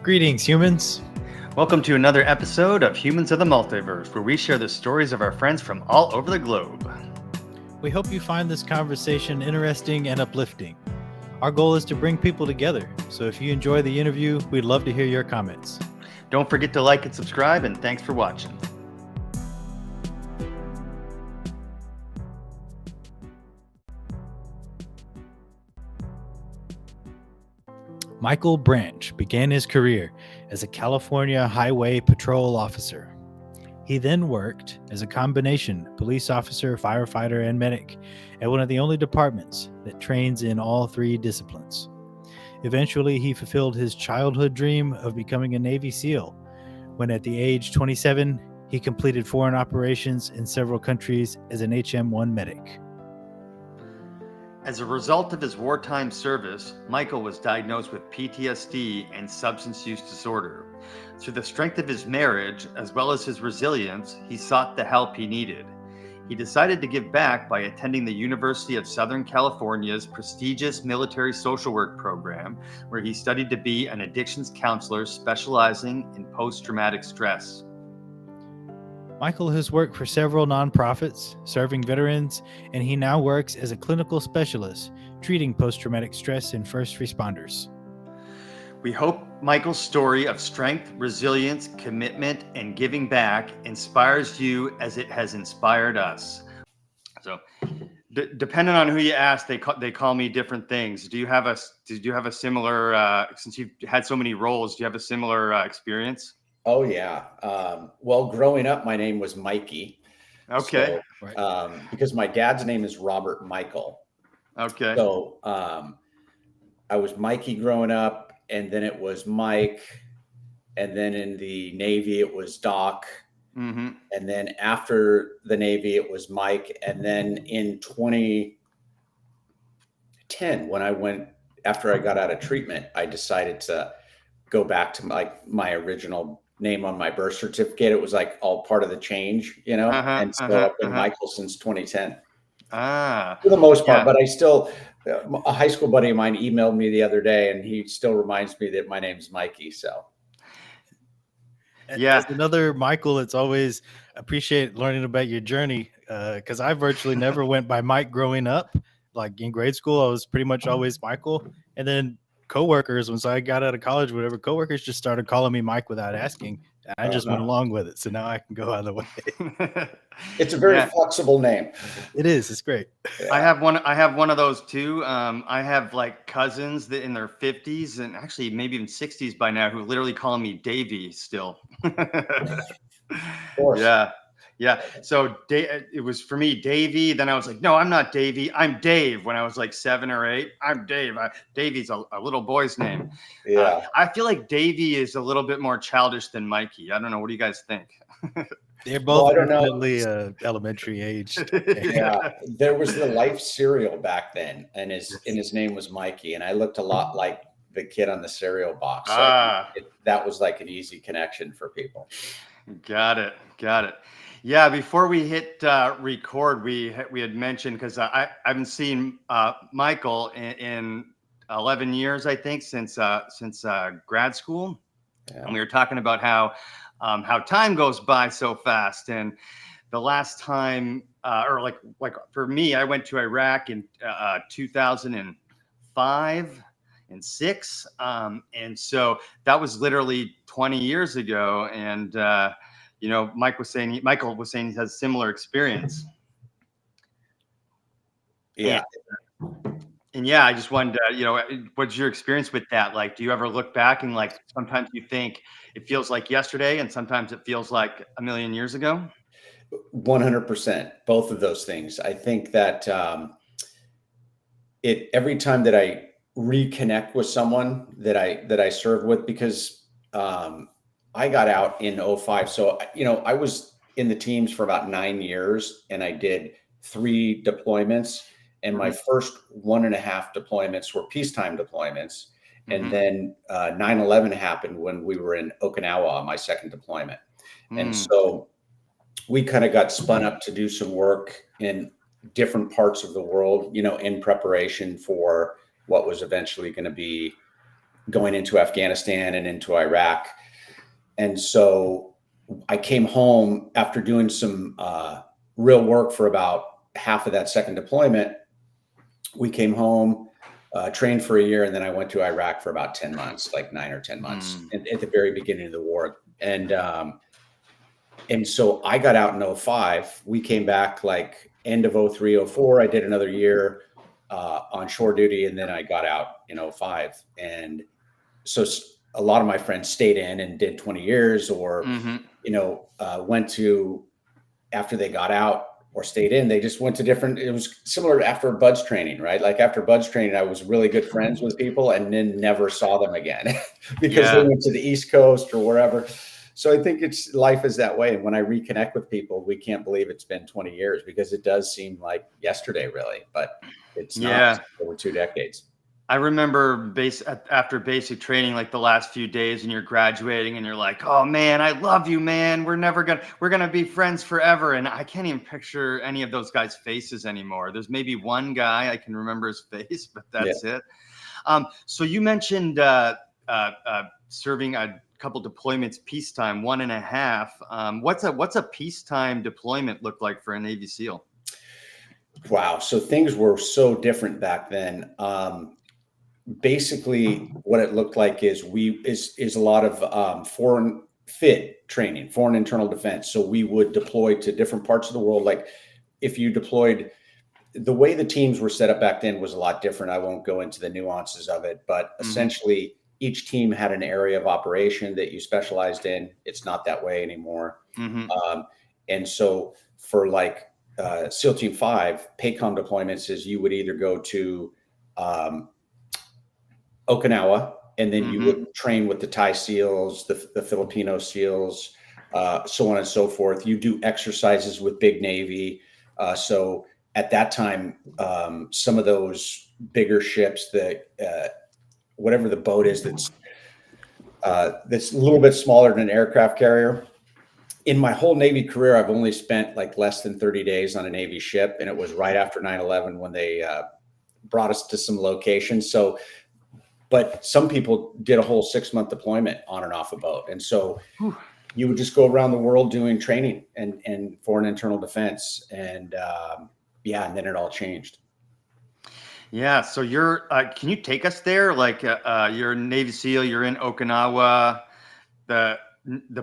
Greetings, humans. Welcome to another episode of Humans of the Multiverse, where we share the stories of our friends from all over the globe. We hope you find this conversation interesting and uplifting. Our goal is to bring people together, so if you enjoy the interview, we'd love to hear your comments. Don't forget to like and subscribe, and thanks for watching. Michael Branche began his career as a California Highway Patrol officer. He then worked as a combination police officer, firefighter, and medic at one of the only departments that trains in all three disciplines. Eventually, he fulfilled his childhood dream of becoming a Navy SEAL when at the age 27, he completed foreign operations in several countries as an HM-1 medic. As a result of his wartime service, Michael was diagnosed with PTSD and substance use disorder. Through the strength of his marriage, as well as his resilience, he sought the help he needed. He decided to give back by attending the University of Southern California's prestigious military social work program, where he studied to be an addictions counselor specializing in post-traumatic stress. Michael has worked for several nonprofits serving veterans, and he now works as a clinical specialist treating post-traumatic stress in first responders. We hope Michael's story of strength, resilience, commitment, and giving back inspires you as it has inspired us. So, depending on who you ask, they call me different things. Did you have a similar? Since you've had so many roles, do you have a similar experience? Oh yeah. Well, growing up, my name was Mikey. Okay. So, because my dad's name is Robert Michael. Okay. So I was Mikey growing up, and then it was Mike, and then in the Navy it was Doc, Mm-hmm. and then after the Navy it was Mike, and then in 2010, after I got out of treatment, I decided to go back to my original name on my birth certificate. It was like all part of the change, and so I've been Michael since 2010 for the most part. But I still, a high school buddy of mine emailed me the other day, and he still reminds me that my name's Mikey. So As another Michael, it's always appreciate learning about your journey, because I virtually never went by Mike growing up. Like in grade school, I was pretty much always Michael, and then coworkers, once I got out of college, whatever, coworkers just started calling me Mike without asking. I just went along with it. So now I can go out of the way. It's a very flexible name. It is. It's great. Yeah. I have one of those too. I have like cousins that in their 50s and actually maybe even 60s by now who literally call me Davey still. Of course. Yeah. So it was for me, Davey. Then I was like, no, I'm not Davey. I'm Dave. When I was like 7 or 8, I'm Dave. Davey's a little boy's name. Yeah. I feel like Davey is a little bit more childish than Mikey. I don't know. What do you guys think? They're both definitely elementary age. Yeah. There was the Life cereal back then, and his name was Mikey, and I looked a lot like the kid on the cereal box. So that was like an easy connection for people. Got it. Yeah, before we hit record, we had mentioned, because I haven't seen Michael in 11 years, I think, since grad school, and we were talking about how time goes by so fast. And the last time, or like for me, I went to Iraq in 2005 and 6, and so that was literally 20 years ago, and Michael was saying he has a similar experience. Yeah. And I just wanted to, what's your experience with that? Like, do you ever look back and like sometimes you think it feels like yesterday and sometimes it feels like a million years ago? 100%. Both of those things. I think that every time that I reconnect with someone that I served with, because I got out in 2005. So, I was in the teams for about 9 years, and I did 3 deployments, and my first 1.5 deployments were peacetime deployments. And then 9/11 happened when we were in Okinawa on my second deployment. And so we kind of got spun up to do some work in different parts of the world, in preparation for what was eventually going to be going into Afghanistan and into Iraq. And so I came home after doing some real work for about half of that second deployment. We came home, trained for a year, and then I went to Iraq for about 10 months, like 9 or 10 months at the very beginning of the war. And so I got out in 05. We came back like end of 03, 04. I did another year on shore duty, and then I got out in 05. And so a lot of my friends stayed in and did 20 years or, went to, after they got out or stayed in, they just went to different, it was similar to after buds training, right? Like after buds training, I was really good friends with people and then never saw them again because they went to the East Coast or wherever. So I think life is that way. And when I reconnect with people, we can't believe it's been 20 years because it does seem like yesterday, really, but it's not. Over 2 decades. I remember after basic training, like the last few days, and you're graduating, and you're like, "Oh man, I love you, man. We're gonna be friends forever." And I can't even picture any of those guys' faces anymore. There's maybe one guy I can remember his face, but that's it. So you mentioned serving a couple deployments peacetime, 1.5. What's a peacetime deployment look like for a Navy SEAL? Wow. So things were so different back then. Basically what it looked like is a lot of foreign fit training, foreign internal defense. So we would deploy to different parts of the world. Like if you deployed, the way the teams were set up back then was a lot different. I won't go into the nuances of it, but essentially each team had an area of operation that you specialized in. It's not that way anymore. And so for like SEAL Team 5, PACOM deployments is you would either go to Okinawa, and then you would train with the Thai SEALs, the Filipino SEALs, so on and so forth. You do exercises with Big Navy. So at that time, some of those bigger ships, whatever the boat is that's a little bit smaller than an aircraft carrier. In my whole Navy career, I've only spent like less than 30 days on a Navy ship, and it was right after 9/11 when they brought us to some locations. So, but some people did a whole 6-month deployment on and off a boat. And so you would just go around the world doing training and foreign internal defense. And and then it all changed. Yeah. So can you take us there? Like you're a Navy SEAL, you're in Okinawa, the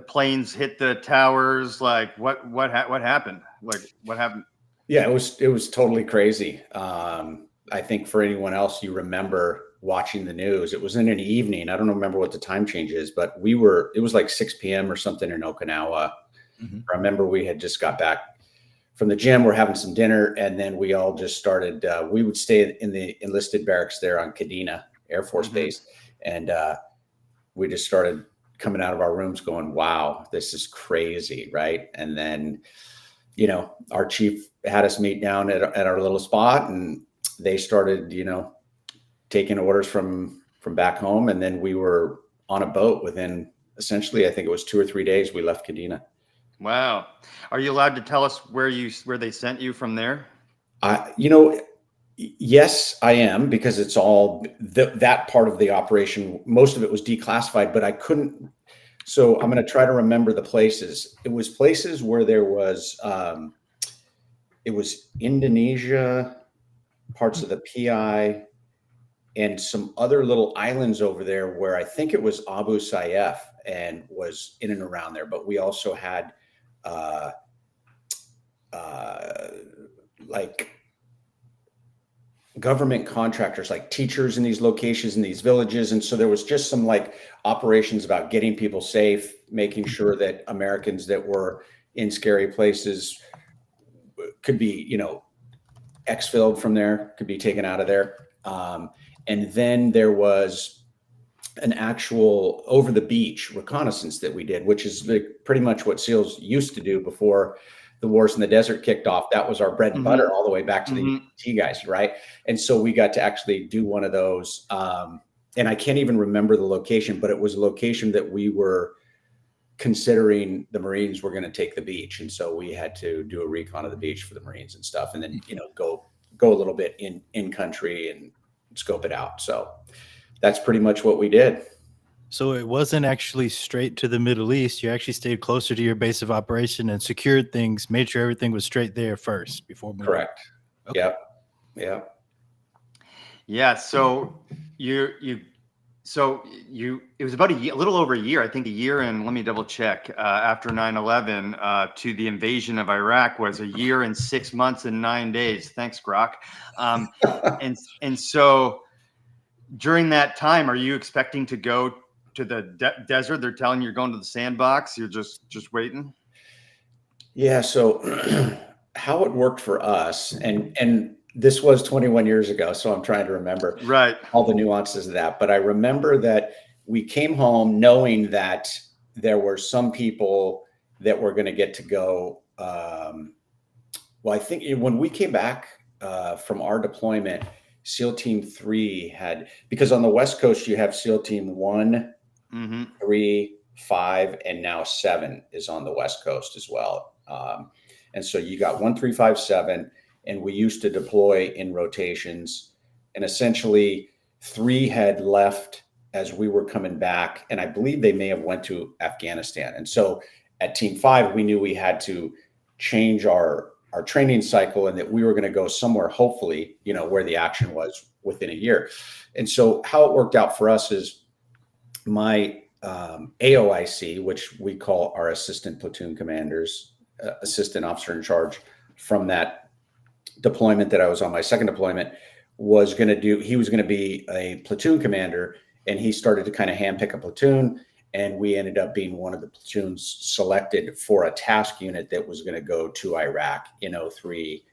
planes hit the towers. Like what happened? Like what happened? Yeah, it was totally crazy. I think for anyone else, you remember watching the news. It was in an evening. I don't remember what the time change is, but it was like 6 p.m. or something in Okinawa. I remember we had just got back from the gym. We're having some dinner, and then we all just started. We would stay in the enlisted barracks there on Kadena Air Force Base, and we just started coming out of our rooms going, "Wow, this is crazy," right? And then, our chief had us meet down at our little spot, and they started, taking orders from back home. And then we were on a boat within essentially, I think it was 2 or 3 days, we left Kadena. Wow. Are you allowed to tell us where they sent you from there? Yes, I am, because it's all that part of the operation. Most of it was declassified, but I couldn't. So I'm going to try to remember the places. It was places where there was, it was Indonesia, parts of the PI, and some other little islands over there where I think it was Abu Sayyaf and was in and around there. But we also had like government contractors, like teachers in these locations, in these villages. And so there was just some like operations about getting people safe, making sure that Americans that were in scary places could be, exfilled from there, could be taken out of there. And then there was an actual over the beach reconnaissance that we did, which is pretty much what SEALs used to do before the wars in the desert kicked off. That was our bread and butter all the way back to the UT guys, right? And so we got to actually do one of those. And I can't even remember the location, but it was a location that we were considering the Marines were going to take the beach. And so we had to do a recon of the beach for the Marines and stuff. And then, go a little bit in country and scope it out. So that's pretty much what we did. So it wasn't actually straight to the Middle East. You actually stayed closer to your base of operation and secured things, made sure everything was straight there first before moving. Correct. Okay. Yep. Yep. Yeah. So it was about a little over a year, I think a year, and let me double check, after 9/11, to the invasion of Iraq was a year and 6 months and 9 days. Thanks, Grok. And so during that time, are you expecting to go to the desert? They're telling you you're going to the sandbox. You're just waiting. Yeah. So how it worked for us, and this was 21 years ago, so I'm trying to remember Right. all the nuances of that. But I remember that we came home knowing that there were some people that were going to get to go. Well, I think when we came back from our deployment, SEAL Team 3 had, because on the West Coast you have SEAL Team 1, 3, 5, and now 7 is on the West Coast as well. And so you got 1, 3, 5, 7, and we used to deploy in rotations. And essentially 3 had left as we were coming back, and I believe they may have went to Afghanistan. And so at Team 5, we knew we had to change our training cycle, and that we were going to go somewhere, hopefully, where the action was within a year. And so how it worked out for us is my AOIC, which we call our assistant platoon commanders, assistant officer in charge from that deployment that I was on, my second deployment, he was going to be a platoon commander, and he started to kind of handpick a platoon. And we ended up being one of the platoons selected for a task unit that was going to go to Iraq in 2003,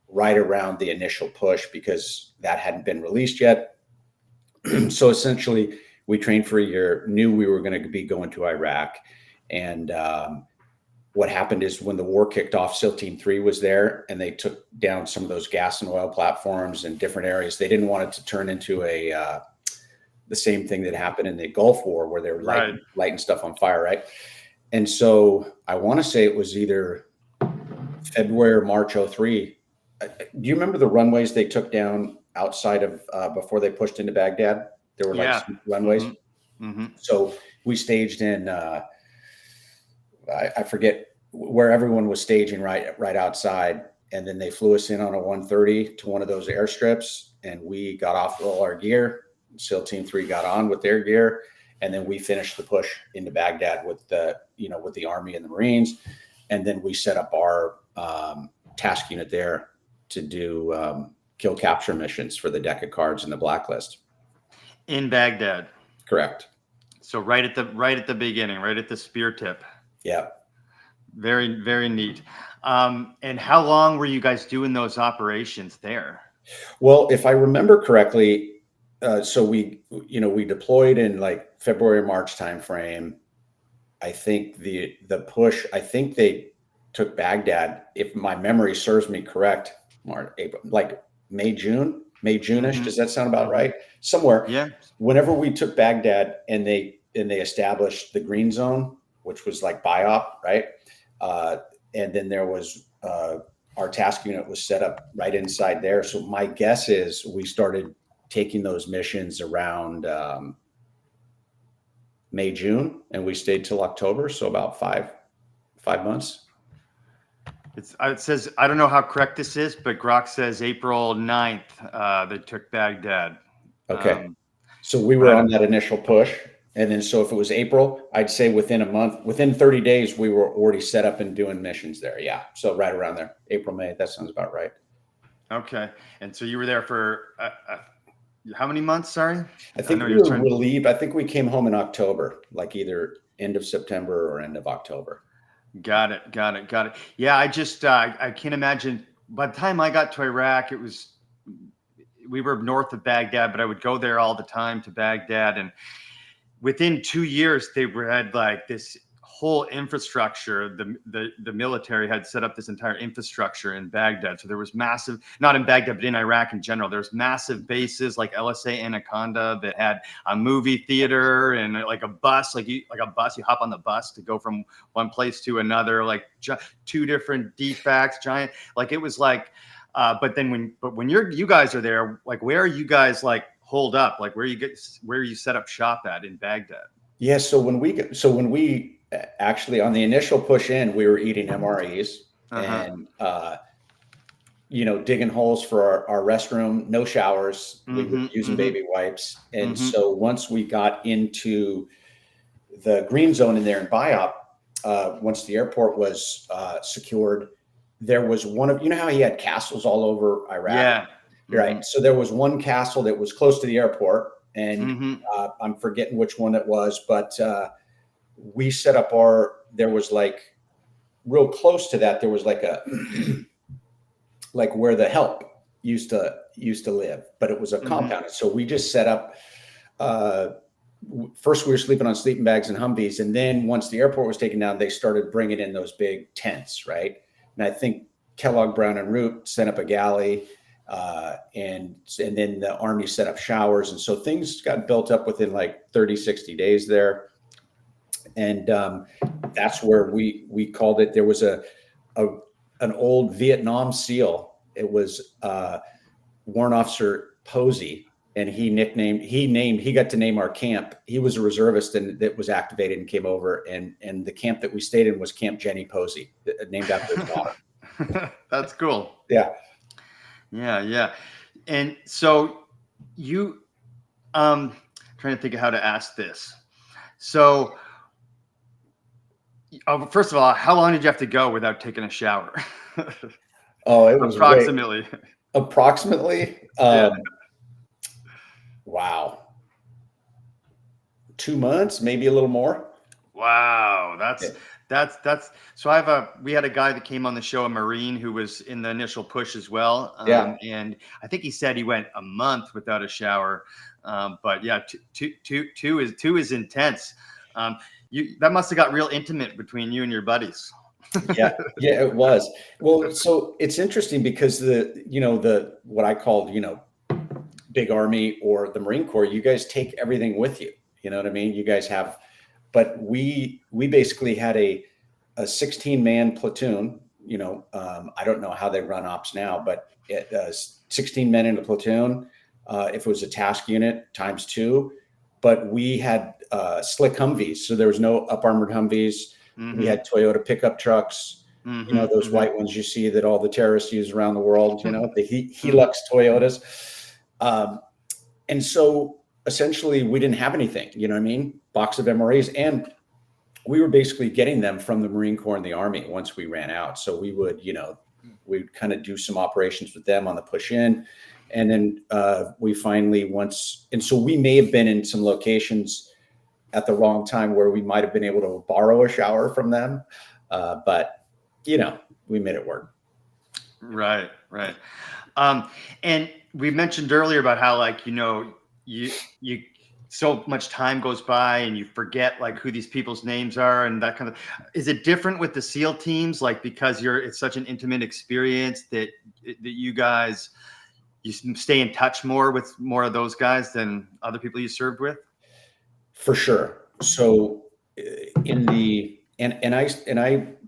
right around the initial push, because that hadn't been released yet. So essentially, we trained for a year, knew we were going to be going to Iraq. And what happened is when the war kicked off, SEAL Team 3 was there, and they took down some of those gas and oil platforms in different areas. They didn't want it to turn into the same thing that happened in the Gulf War, where they were lighting stuff on fire, right? And so I want to say it was either February or March 2003. Do you remember the runways they took down outside of before they pushed into Baghdad? There were some runways. So we staged in I forget where everyone was staging right outside, and then they flew us in on a 130 to one of those airstrips, and we got off all our gear. SEAL Team 3 got on with their gear, and then we finished the push into Baghdad with the Army and the Marines, and then we set up our task unit there to do kill capture missions for the deck of cards and the blacklist in Baghdad. Correct. So right at the beginning, right at the spear tip. Yeah. Very, very neat. And how long were you guys doing those operations there? Well, if I remember correctly, so we deployed in like February, March timeframe. I think the push, I think they took Baghdad, if my memory serves me correct, March, April, like May, June-ish. Does that sound about right? Somewhere. Yeah. Whenever we took Baghdad and they established the green zone, which was like BIOP, right? And then there was our task unit was set up right inside there. So my guess is we started taking those missions around May, June, and we stayed till October. So about five months. It says, I don't know how correct this is, but Grok says April 9th, they took Baghdad. Okay. So we were on that initial push. And then, so if it was April, I'd say within a month, within 30 days, we were already set up and doing missions there. Yeah. So right around there, April, May, that sounds about right. Okay. And so you were there for how many months? Sorry. I think we were relieved. I think we came home in October, like either end of September or end of October. Got it. Yeah. I can't imagine by the time I got to Iraq, we were north of Baghdad, but I would go there all the time to Baghdad, and within 2 years, they had like this whole infrastructure. The military had set up this entire infrastructure in Baghdad. So there was massive, not in Baghdad, but in Iraq in general, there's massive bases like LSA Anaconda that had a movie theater and like a bus, you hop on the bus to go from one place to another, like 2 different defects, giant, like it was like, but when you guys are there, like, where are you guys like hold up? Like where you set up shop at in Baghdad? Yeah. So when we actually on the initial push in, we were eating MREs and, digging holes for our restroom, no showers. We were using baby wipes. And so once we got into the green zone in there in Biop, once the airport was secured, there was how he had castles all over Iraq? Yeah. Right. So there was one castle that was close to the airport, and I'm forgetting which one it was, but we set up there was like real close to that. There was like a, like where the help used to live, but it was a compound. So we just set up, first we were sleeping on sleeping bags and Humvees. And then once the airport was taken down, they started bringing in those big tents. Right. And I think Kellogg, Brown and Root sent up a galley, and then the Army set up showers. And so things got built up within like 30, 60 days there. And that's where we called it. There was an old Vietnam SEAL. It was Warrant Officer Posey, and he got to name our camp. He was a reservist and that was activated and came over, and the camp that we stayed in was Camp Jenny Posey, named after his daughter. That's cool. Yeah. Yeah. And so you, trying to think of how to ask this. So, first of all, how long did you have to go without taking a shower? Oh, it was approximately. Great. Approximately. Wow. 2 months, maybe a little more. Wow. That's so we had a guy that came on the show, a Marine who was in the initial push as well. And I think he said he went a month without a shower. But yeah, two is intense. That must've got real intimate between you and your buddies. Yeah, it was. Well, so it's interesting because what I called, big Army or the Marine Corps, you guys take everything with you. You know what I mean? You guys have, but we basically had a 16-man platoon. I don't know how they run ops now, but 16 men in a platoon. If it was a task unit, ×2. But we had slick Humvees, so there was no up armored Humvees. We had Toyota pickup trucks, those white ones you see that all the terrorists use around the world. The Hilux Toyotas. And so essentially we didn't have anything, box of MREs, and we were basically getting them from the Marine Corps and the Army once we ran out. So we would, we'd kind of do some operations with them on the push in. And then we finally so we may have been in some locations at the wrong time where we might've been able to borrow a shower from them. But we made it work. Right. And we mentioned earlier about how you so much time goes by and you forget who these people's names are and that kind of. Is it different with the SEAL teams? Because it's such an intimate experience that you guys, you stay in touch more with more of those guys than other people you served with? For sure. So I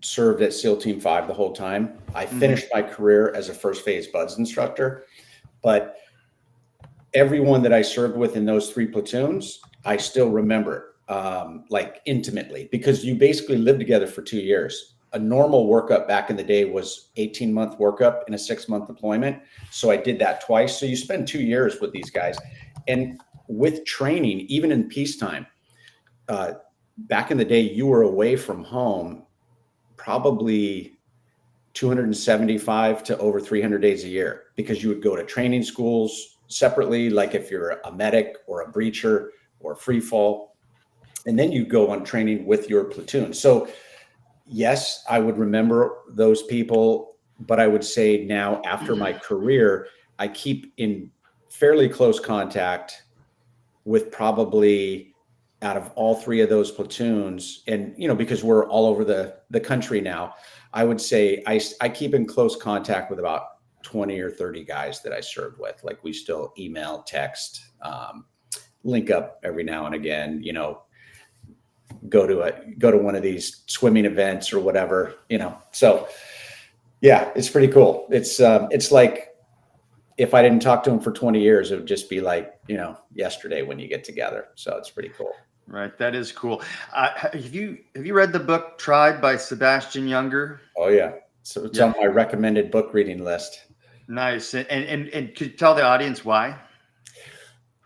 served at SEAL Team 5 the whole time. I finished my career as a first phase BUDS instructor, but everyone that I served with in those 3 platoons, I still remember intimately, because you basically lived together for 2 years. A normal workup back in the day was 18-month workup in a 6-month deployment. So I did that twice. So you spend 2 years with these guys. And with training, even in peacetime, back in the day, you were away from home probably 275 to over 300 days a year, because you would go to training schools separately, like if you're a medic or a breacher or free fall, and then you go on training with your platoon. So yes, I would remember those people, but I would say now after my career, I keep in fairly close contact with probably out of all 3 of those platoons. And, because we're all over the country now, I would say I keep in close contact with about 20 or 30 guys that I served with. We still email, text, link up every now and again, go to one of these swimming events or whatever, So yeah, it's pretty cool. It's like if I didn't talk to them for 20 years, it would just be like, yesterday when you get together. So it's pretty cool. Right. That is cool. Have you read the book Tribe by Sebastian Junger? Oh yeah. So it's on my recommended book reading list. Nice. And could you tell the audience why?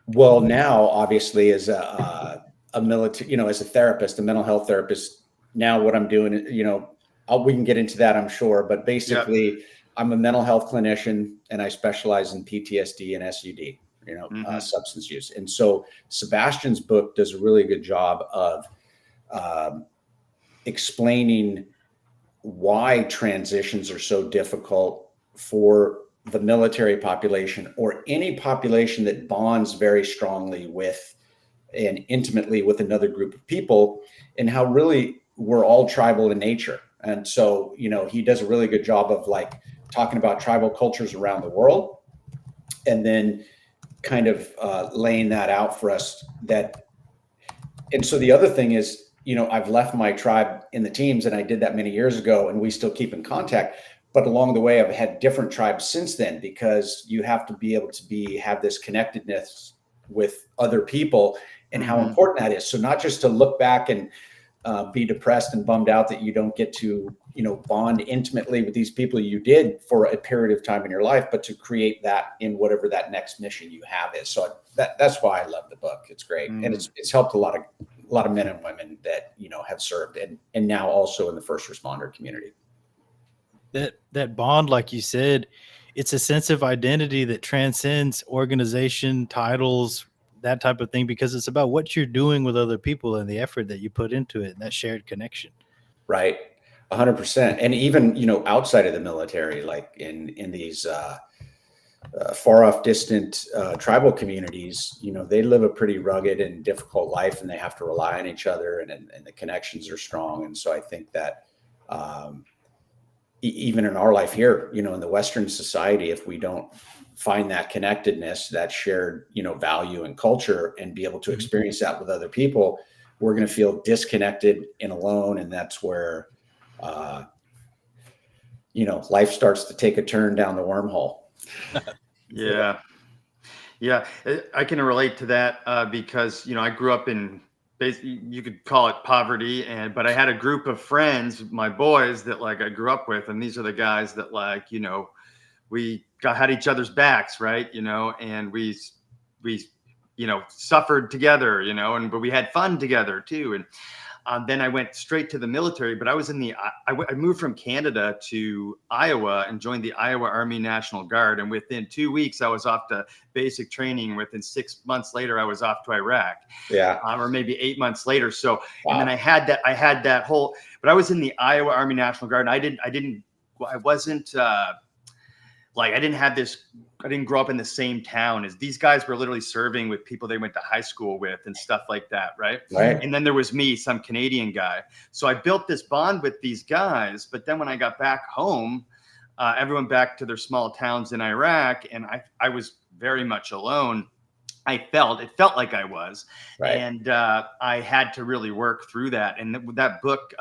Well, now obviously as a military, as a therapist, a mental health therapist, now what I'm doing, we can get into that, I'm sure, but basically I'm a mental health clinician and I specialize in PTSD and SUD, substance use. And so Sebastian's book does a really good job of explaining why transitions are so difficult for the military population or any population that bonds very strongly with and intimately with another group of people, and how really we're all tribal in nature. And so, he does a really good job of like talking about tribal cultures around the world and then kind of laying that out for us. And so the other thing is, I've left my tribe in the teams, and I did that many years ago, and we still keep in contact. But along the way, I've had different tribes since then, because you have to be able to have this connectedness with other people and how important that is. So not just to look back and be depressed and bummed out that you don't get to, bond intimately with these people you did for a period of time in your life, but to create that in whatever that next mission you have is. So that's why I love the book. It's great. And it's helped a lot of men and women that, have served and now also in the first responder community. That bond, like you said, it's a sense of identity that transcends organization, titles, that type of thing, because it's about what you're doing with other people and the effort that you put into it and that shared connection. Right. 100%. And even, outside of the military, like in these far off distant tribal communities, they live a pretty rugged and difficult life, and they have to rely on each other, and the connections are strong. And so I think that even in our life here, in the Western society, if we don't find that connectedness, that shared, value and culture, and be able to experience that with other people, we're going to feel disconnected and alone. And that's where, life starts to take a turn down the wormhole. Yeah. I can relate to that because, I grew up in, basically, you could call it poverty, but I had a group of friends, my boys, that like I grew up with, and these are the guys that like, we had each other's backs, right? And we suffered together, but we had fun together too. And then I went straight to the military, but I was I moved from Canada to Iowa and joined the Iowa Army National Guard. And within 2 weeks, I was off to basic training. Within 6 months later, I was off to Iraq. Yeah. Or maybe 8 months later. So, wow. And then I had that whole, but I was in the Iowa Army National Guard, and I didn't I didn't grow up in the same town as these guys. Were literally serving with people they went to high school with and stuff like that. Right. And then there was me, some Canadian guy. So I built this bond with these guys. But then when I got back home, everyone back to their small towns in Iraq, and I was very much alone. It felt like I was. Right. And I had to really work through that. And that book,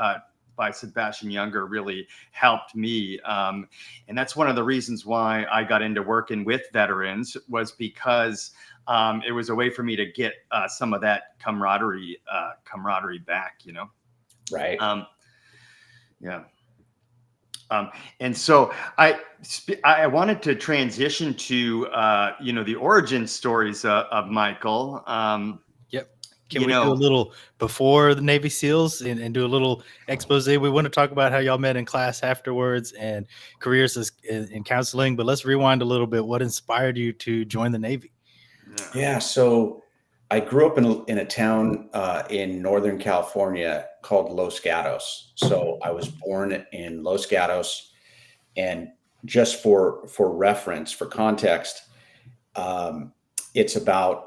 by Sebastian Junger, really helped me. And that's one of the reasons why I got into working with veterans, was because it was a way for me to get some of that camaraderie back, Right. Yeah. And so I wanted to transition to, the origin stories of Michael. Can we do a little before the Navy SEALs and do a little expose? We want to talk about how y'all met in class afterwards and careers in counseling, but let's rewind a little bit. What inspired you to join the Navy? Yeah. So I grew up in a town in Northern California called Los Gatos. So I was born in Los Gatos, and just for reference, for context, it's about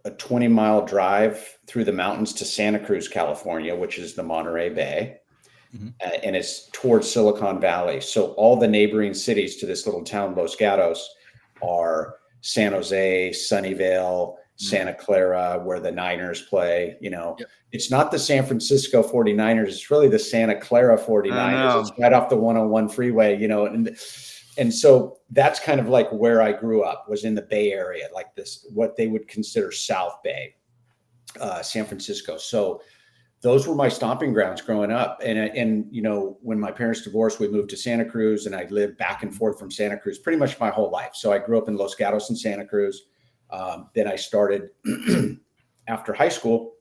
a 20-mile drive through the mountains to Santa Cruz, California, which is the Monterey Bay. And it's towards Silicon Valley. So all the neighboring cities to this little town, Los Gatos, are San Jose, Sunnyvale, Santa Clara, where the Niners play. It's not the San Francisco 49ers. It's really the Santa Clara 49ers. It's right off the 101 freeway, and And so that's kind of like where I grew up, was in the Bay Area, like this, what they would consider South Bay, San Francisco. So those were my stomping grounds growing up. And you know, when my parents divorced, we moved to Santa Cruz, and I lived back and forth from Santa Cruz pretty much my whole life. So I grew up in Los Gatos and Santa Cruz. Then I started after high school.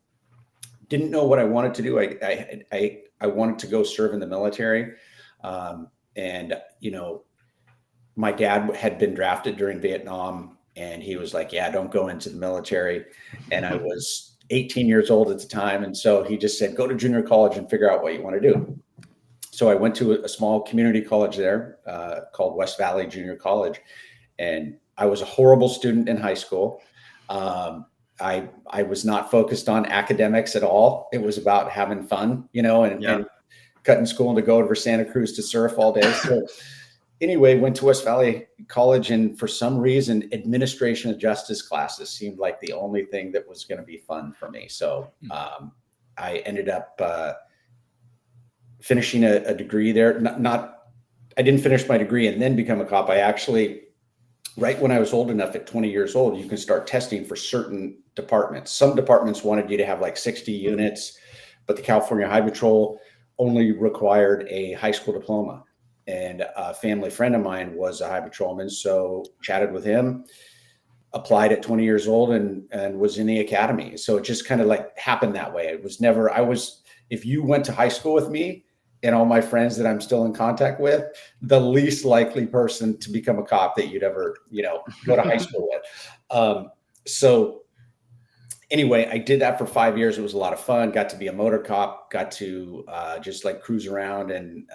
Didn't know what I wanted to do. I wanted to go serve in the military, and you know, my dad had been drafted during Vietnam, and he was like, "Yeah, don't go into the military." And I was 18 years old at the time, and so he just said, "Go to junior college and figure out what you want to do." So I went to a small community college there called West Valley Junior College, and I was a horrible student in high school. I was not focused on academics at all. It was about having fun, you know, and cutting school to go over Santa Cruz to surf all day. So anyway, went to West Valley College, and for some reason, administration of justice classes seemed like the only thing that was going to be fun for me. So I ended up finishing a degree there. I didn't finish my degree and then become a cop. I actually, right when I was old enough, at 20 years old, you can start testing for certain departments. Some departments wanted you to have like 60 units, but the California Highway Patrol only required a high school diploma. And a family friend of mine was a high patrolman, so chatted with him, applied at 20 years old, and was in the academy. So it just kind of like happened that way. It was never, if you went to high school with me and all my friends that I'm still in contact with, the least likely person to become a cop that you'd ever, you know, go to high school with. So anyway, I did that for 5 years. It was a lot of fun. Got to be a motor cop, got to just like cruise around, and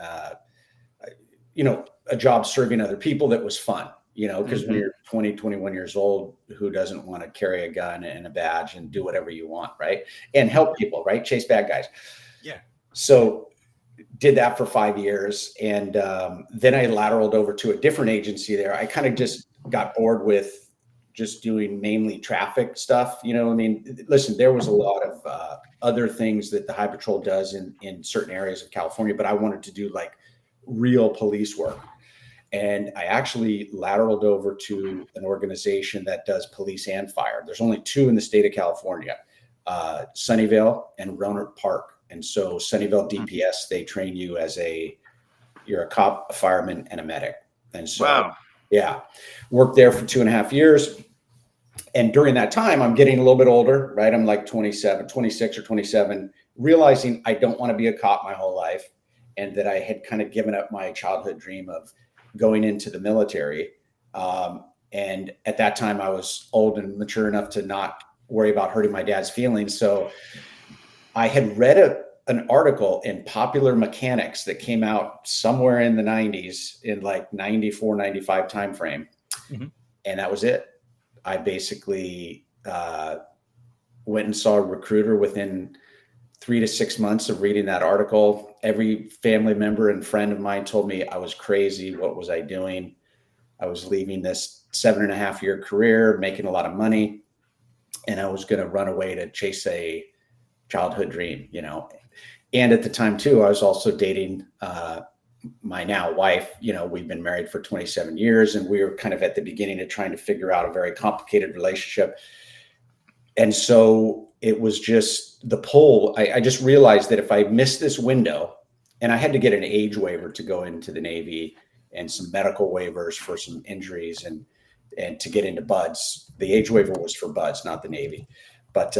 you know, a job serving other people that was fun, you know, because when you're 20, 21 years old, who doesn't want to carry a gun and a badge and do whatever you want, right? And help people, right? Chase bad guys. Yeah. So did that for 5 years. And then I lateraled over to a different agency there. I kind of just got bored with just doing mainly traffic stuff. You know, I mean, listen, there was a lot of other things that the High Patrol does in certain areas of California, but I wanted to do like real police work. And I actually lateraled over to an organization that does police and fire. There's only two in the state of California, Sunnyvale and Rohnert Park. And so Sunnyvale DPS, they train you as you're a cop, a fireman, and a medic. And so, yeah, worked there for 2.5 years. And during that time, I'm getting a little bit older, right? I'm like 26 or 27, realizing I don't want to be a cop my whole life. And that I had kind of given up my childhood dream of going into the military. And at that time, I was old and mature enough to not worry about hurting my dad's feelings. So I had read an article in Popular Mechanics that came out somewhere in the 90s, in like 94, 95 timeframe. And that was it. I basically went and saw a recruiter within 3 to 6 months of reading that article. Every family member and friend of mine told me I was crazy. What was I doing? I was leaving this 7.5-year career, making a lot of money, and I was going to run away to chase a childhood dream, you know. And at the time too, I was also dating my now wife. You know, we've been married for 27 years, and we were kind of at the beginning of trying to figure out a very complicated relationship. And so it was just the pull. I just realized that if I missed this window, and I had to get an age waiver to go into the Navy and some medical waivers for some injuries and to get into BUDS. The age waiver was for BUDS, not the Navy. But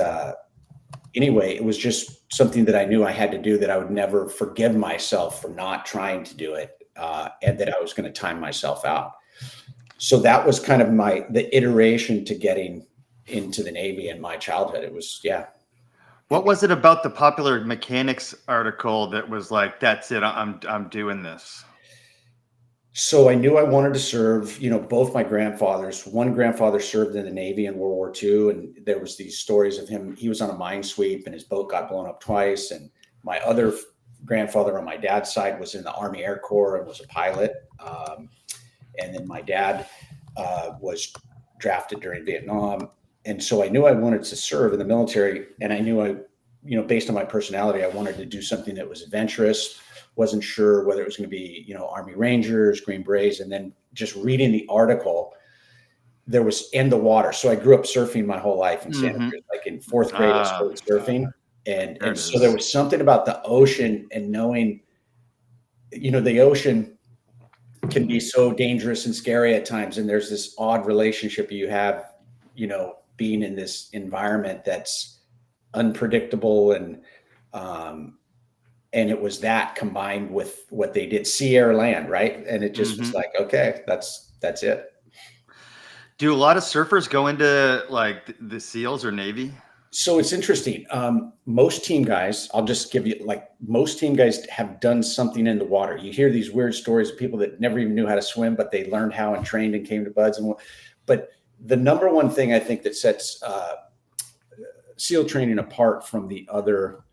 anyway, it was just something that I knew I had to do, that I would never forgive myself for not trying to do it, and that I was going to time myself out. So that was kind of the iteration to getting into the Navy in my childhood. It was, What was it about the Popular Mechanics article that was like, that's it, I'm doing this? So I knew I wanted to serve, you know, both my grandfathers. One grandfather served in the Navy in World War II, and there was these stories of him. He was on a mine sweep and his boat got blown up twice. And my other grandfather on my dad's side was in the Army Air Corps and was a pilot. And then my dad was drafted during Vietnam. And so I knew I wanted to serve in the military, and I knew based on my personality, I wanted to do something that was adventurous. Wasn't sure whether it was going to be, Army Rangers, Green Berets, and then just reading the article, there was in the water. So I grew up surfing my whole life in Santa Cruz. Like in fourth grade, I started surfing, and so there was something about the ocean and knowing, the ocean can be so dangerous and scary at times, and there's this odd relationship you have, being in this environment that's unpredictable, and it was that combined with what they did, sea, air, land, right? And it just was like, okay, that's it. Do a lot of surfers go into like the SEALs or Navy? So it's interesting. Most team guys, I'll just give you, like, most team guys have done something in the water. You hear these weird stories of people that never even knew how to swim, but they learned how and trained and came to buds. But the number one thing I think that sets SEAL training apart from the other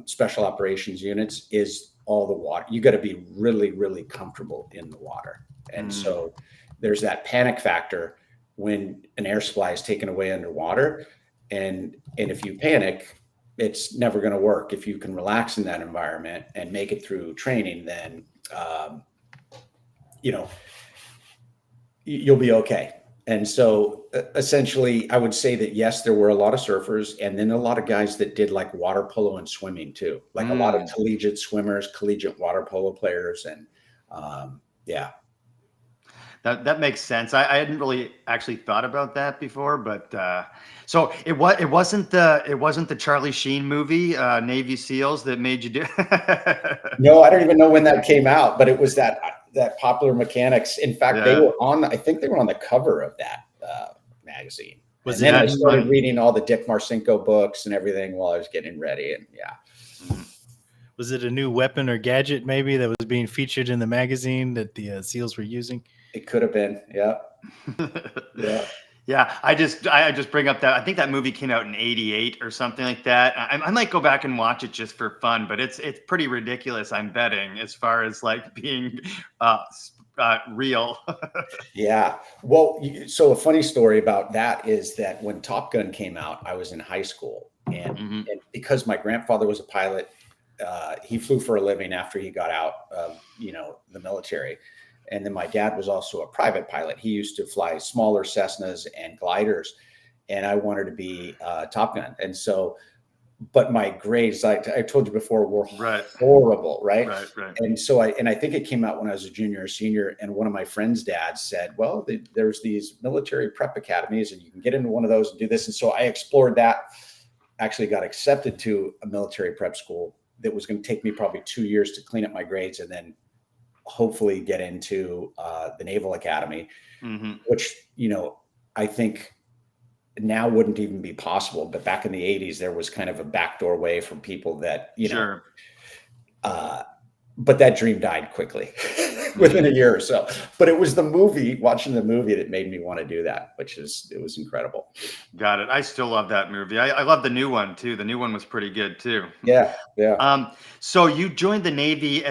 special operations units is all the water. You got to be really, really comfortable in the water. And so there's that panic factor when an air supply is taken away underwater. And if you panic, it's never going to work. If you can relax in that environment and make it through training, then, you'll be okay. And so essentially, I would say that, yes, there were a lot of surfers, and then a lot of guys that did like water polo and swimming too, like a lot of collegiate swimmers, collegiate water polo players. And yeah. That makes sense. I hadn't really actually thought about that before, but so it wasn't the Charlie Sheen movie, Navy SEALs, that made you do. No, I don't even know when that came out, but it was that Popular Mechanics. In fact, I think they were on the cover of that magazine. Then I started reading all the Dick Marcinko books and everything while I was getting ready. And yeah. Was it a new weapon or gadget maybe that was being featured in the magazine that the SEALs were using? It could have been. Yeah. Yeah. Yeah, I just bring up that I think that movie came out in '88 or something like that. I might go back and watch it just for fun, but it's pretty ridiculous, I'm betting, as far as like being real. Yeah. Well, so a funny story about that is that when Top Gun came out, I was in high school, and because my grandfather was a pilot, he flew for a living after he got out of the military. And then my dad was also a private pilot. He used to fly smaller Cessnas and gliders, and I wanted to be Top Gun. And so, but my grades, like I told you before, were horrible, right? Right. And so I think it came out when I was a junior or senior, and one of my friend's dads said, well, there's these military prep academies, and you can get into one of those and do this. And so I explored that, actually got accepted to a military prep school that was going to take me probably 2 years to clean up my grades, and then hopefully get into the Naval Academy, which, I think now wouldn't even be possible. But back in the 80s, there was kind of a backdoor way for people that, but that dream died quickly within a year or so. But it was watching the movie that made me want to do that, it was incredible. Got it. I still love that movie. I love the new one too. The new one was pretty good too. Yeah. Yeah. So you joined the Navy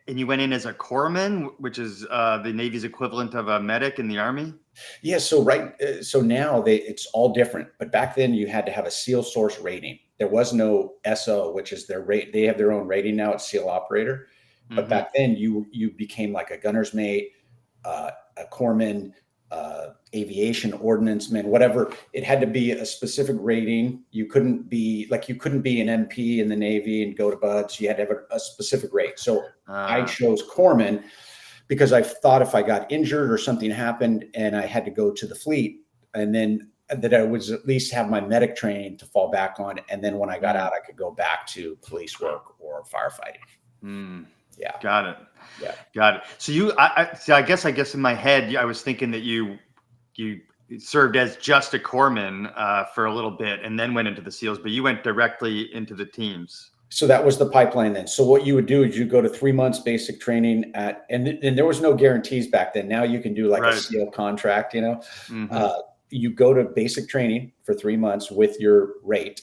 and you went in as a corpsman, which is the Navy's equivalent of a medic in the Army. Yeah. So so now it's all different. But back then you had to have a SEAL source rating. There was no SO, which is their rate. They have their own rating now. It's SEAL operator. But back then you became like a gunner's mate, a corpsman, aviation ordnanceman, whatever. It had to be a specific rating. You couldn't be an MP in the Navy and go to buds. You had to have a specific rate. So I chose corpsman because I thought if I got injured or something happened and I had to go to the fleet, and then that I would at least have my medic training to fall back on. And then when I got out, I could go back to police work or firefighting. Yeah. Got it. Yeah. Got it. So I guess in my head, I was thinking that you served as just a corpsman for a little bit and then went into the SEALs, but you went directly into the teams. So that was the pipeline then. So what you would do is you go to 3 months basic training and there was no guarantees back then. Now you can do like a SEAL contract, you go to basic training for 3 months with your rate.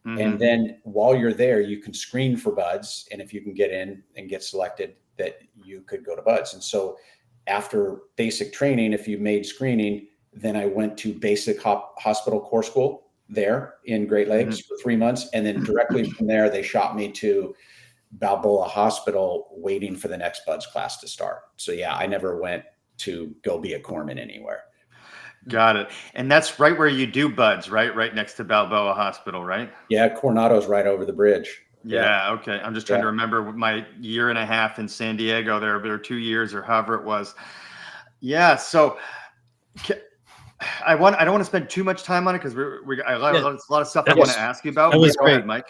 And then while you're there, you can screen for buds. And if you can get in and get selected, that you could go to buds. And so after basic training, if you made screening, then I went to basic hospital corps school. there in Great Lakes for 3 months. And then directly from there, they shot me to Balboa Hospital waiting for the next BUDS class to start. So yeah, I never went to go be a corpsman anywhere. Got it. And that's right where you do BUDS, right? Right next to Balboa Hospital, right? Yeah, Coronado's right over the bridge. Yeah. Okay. I'm just trying to remember my year and a half in San Diego there, or 2 years or however it was. Yeah. So I don't want to spend too much time on it because I have a lot of stuff I want to ask you about. That was Go great, ahead, Mike.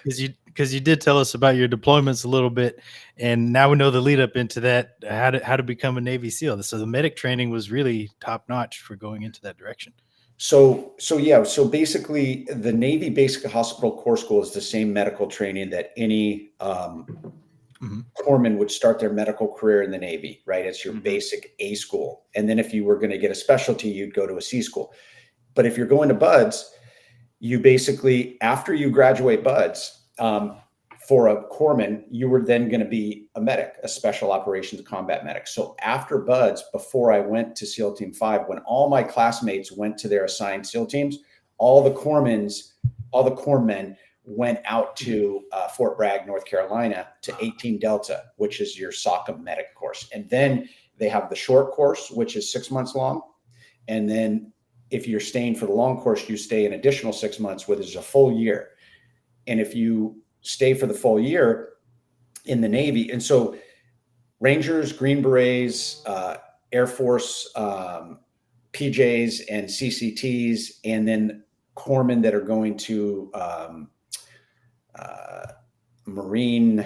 because you did tell us about your deployments a little bit, and now we know the lead up into that, how to become a Navy SEAL. So the medic training was really top notch for going into that direction. So basically the Navy Basic Hospital Corps School is the same medical training that any corpsman would start their medical career in the Navy, right? It's your basic A school. And then if you were going to get a specialty, you'd go to a C school. But if you're going to BUDS, you basically, after you graduate BUDS, for a corpsman, you were then going to be a medic, a special operations combat medic. So after BUDS, before I went to SEAL Team 5, when all my classmates went to their assigned SEAL teams, all the corpsmen went out to Fort Bragg, North Carolina, to 18 Delta, which is your SOCM medic course. And then they have the short course, which is 6 months long. And then if you're staying for the long course, you stay an additional 6 months, which is a full year. And if you stay for the full year in the Navy, and so Rangers, Green Berets, Air Force, PJs and CCTs, and then corpsmen that are going to Marine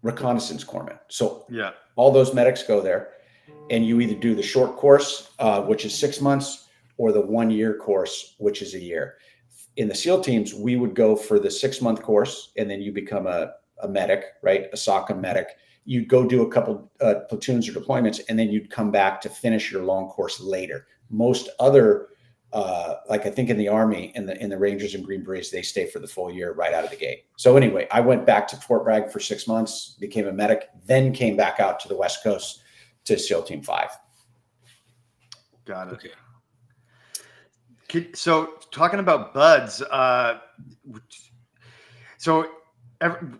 Reconnaissance Corpsmen. So all those medics go there, and you either do the short course, which is 6 months, or the 1 year course, which is a year. In the SEAL teams, we would go for the 6 month course, and then you become a medic, right? A SOCM medic. You'd go do a couple platoons or deployments, and then you'd come back to finish your long course later. Most other, like I think in the Army, in the Rangers and Green Berets, they stay for the full year right out of the gate. So anyway, I went back to Fort Bragg for 6 months, became a medic, then came back out to the West Coast to SEAL Team 5. Got it. Okay. So talking about BUDS,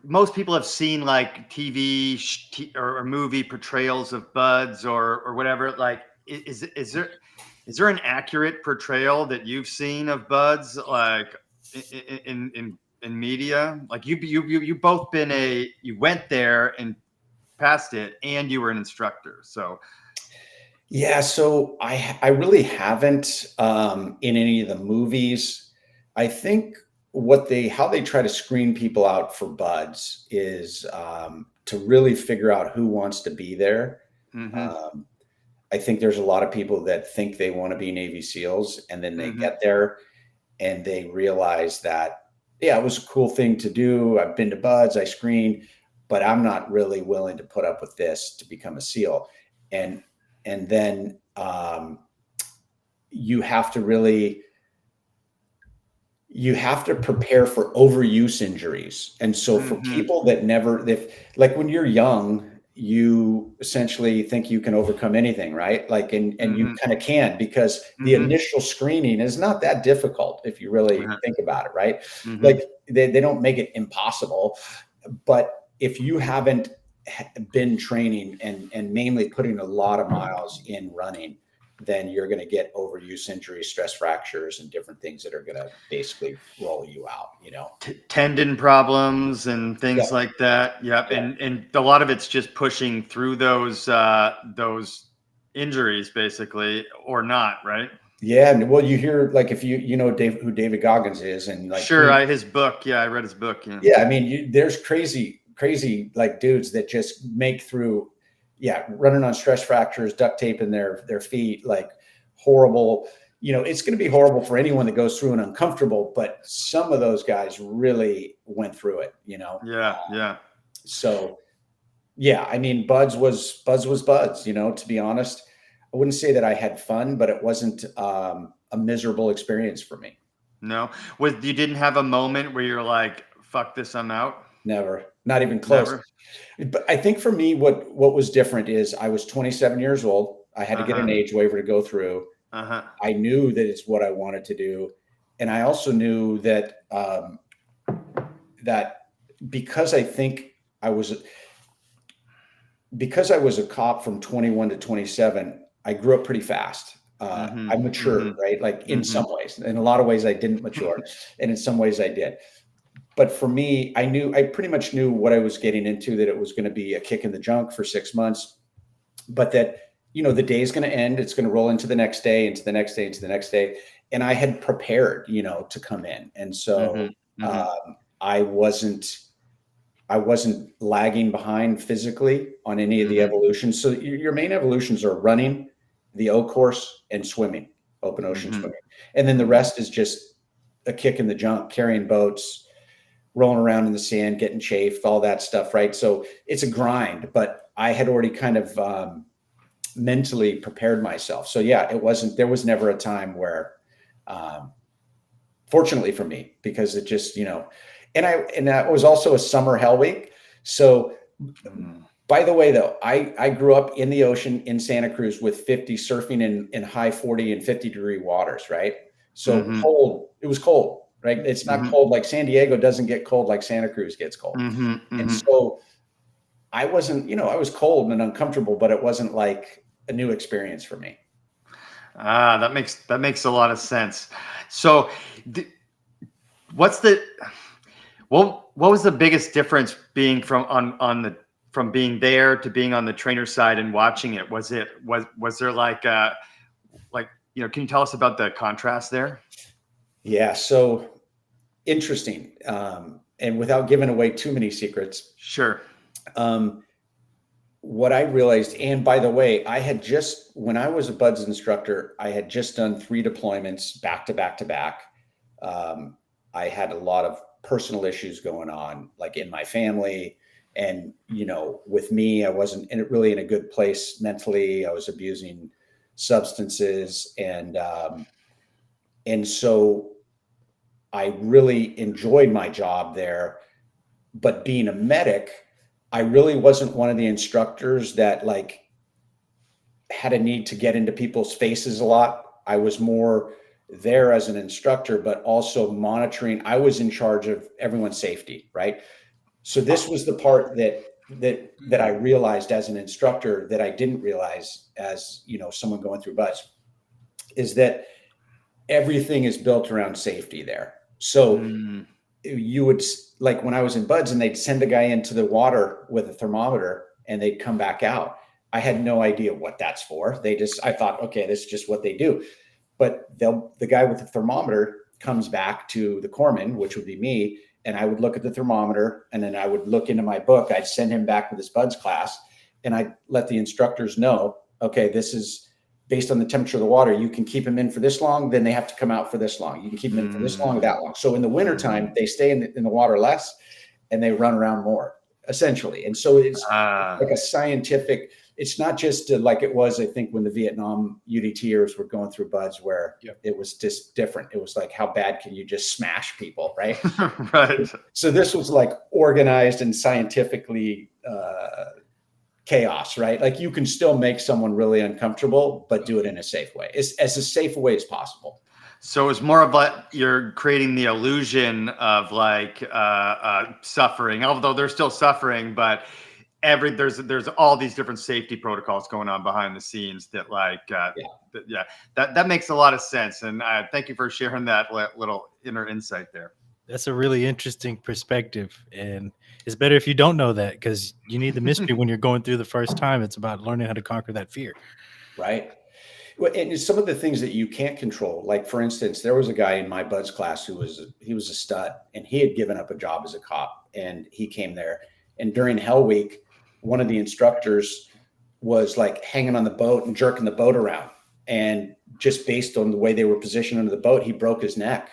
most people have seen like TV or movie portrayals of BUDS or whatever. Like, is there an accurate portrayal that you've seen of BUDS, like in media? Like you both you went there and passed it, and you were an instructor. So. Yeah, so I really haven't in any of the movies. I think how they try to screen people out for BUDS is to really figure out who wants to be there. I think there's a lot of people that think they want to be Navy SEALs, and then they get there and they realize that, yeah, it was a cool thing to do. I've been to BUDS, I screened, but I'm not really willing to put up with this to become a SEAL. And then you have to prepare for overuse injuries. And so for people that like when you're young, you essentially think you can overcome anything, right? Like, and you kind of can, because the initial screening is not that difficult if you really think about it, right? Like they don't make it impossible, but if you haven't been training and mainly putting a lot of miles in running, then you're going to get overuse injuries, stress fractures, and different things that are going to basically roll you out, tendon problems and things like that. Yep. Yeah. And a lot of it's just pushing through those injuries basically, or not, right? Yeah. Well, you hear, like, if you know who David Goggins is, and like, his book. Yeah. I read his book. Yeah. I mean, there's crazy like dudes that just make through, running on stress fractures, duct tape in their feet, like horrible, it's going to be horrible for anyone that goes through an uncomfortable, but some of those guys really went through it, Yeah. So yeah, I mean, BUDS was BUDS, to be honest. I wouldn't say that I had fun, but it wasn't a miserable experience for me. No, you didn't have a moment where you're like, fuck this, I'm out? Never, not even close. Never. But I think for me, what was different is I was 27 years old. I had to get an age waiver to go through. I knew that it's what I wanted to do. and I also knew that that because I was a cop from 21 to 27, I grew up pretty fast. I matured, right? Like in some ways, in a lot of ways I didn't mature, and in some ways I did. But for me, I pretty much knew what I was getting into, that it was going to be a kick in the junk for 6 months, but that, the day is going to end. It's going to roll into the next day, into the next day, into the next day. And I had prepared, to come in. And so I wasn't lagging behind physically on any of the evolutions. So your main evolutions are running, the O course, and swimming, open ocean swimming. And then the rest is just a kick in the junk, carrying boats, rolling around in the sand, getting chafed, all that stuff, right? So it's a grind, but I had already kind of mentally prepared myself. So yeah, there was never a time where, fortunately for me, because it just, and that was also a summer hell week. So by the way, though, I grew up in the ocean in Santa Cruz with 50 surfing in high 40 and 50-degree waters, right? So cold, it was cold, right? It's not cold like San Diego doesn't get cold like Santa Cruz gets cold. And so I wasn't, I was cold and uncomfortable, but it wasn't like a new experience for me. That makes a lot of sense. So what was the biggest difference being from being there to being on the trainer side and watching it? Was there can you tell us about the contrast there? Yeah. So interesting. And without giving away too many secrets. Sure. What I realized, and by the way, when I was a BUDS instructor, I had just done 3 deployments back to back to back. I had a lot of personal issues going on, like in my family, and, with me, I wasn't really in a good place mentally. I was abusing substances. And so I really enjoyed my job there, but being a medic, I really wasn't one of the instructors that had a need to get into people's faces a lot. I was more there as an instructor, but also monitoring. I was in charge of everyone's safety, right? So this was the part that I realized as an instructor that I didn't realize as, someone going through BUDS, is that everything is built around safety there. So you would, like when I was in BUDS and they'd send a guy into the water with a thermometer and they'd come back out, I had no idea what that's for. I thought, okay, this is just what they do. But the guy with the thermometer comes back to the corpsman, which would be me, and I would look at the thermometer, and then I would look into my book. I'd send him back with his BUDS class, and I'd let the instructors know, okay, this is based on the temperature of the water. You can keep them in for this long, then they have to come out for this long. You can keep them in for this long, that long. So in the wintertime, they stay in the water less, and they run around more, essentially. And so it's like a scientific. It's not just like it was, I think, when the Vietnam UDTers were going through BUDS, where it was just different. It was like, how bad can you just smash people, right? Right. So this was like organized and scientifically chaos, right? Like you can still make someone really uncomfortable, but do it in a safe way, as safe a way as possible. So it's more of like you're creating the illusion of suffering, although they're still suffering, but there's all these different safety protocols going on behind the scenes that that makes a lot of sense. And thank you for sharing that little inner insight there. That's a really interesting perspective, and it's better if you don't know that, because you need the mystery when you're going through the first time. It's about learning how to conquer that fear. Right. Well, and some of the things that you can't control, like for instance, there was a guy in my BUDS class who was a stud, and he had given up a job as a cop, and he came there, and during Hell Week, one of the instructors was like hanging on the boat and jerking the boat around, and just based on the way they were positioned under the boat, he broke his neck.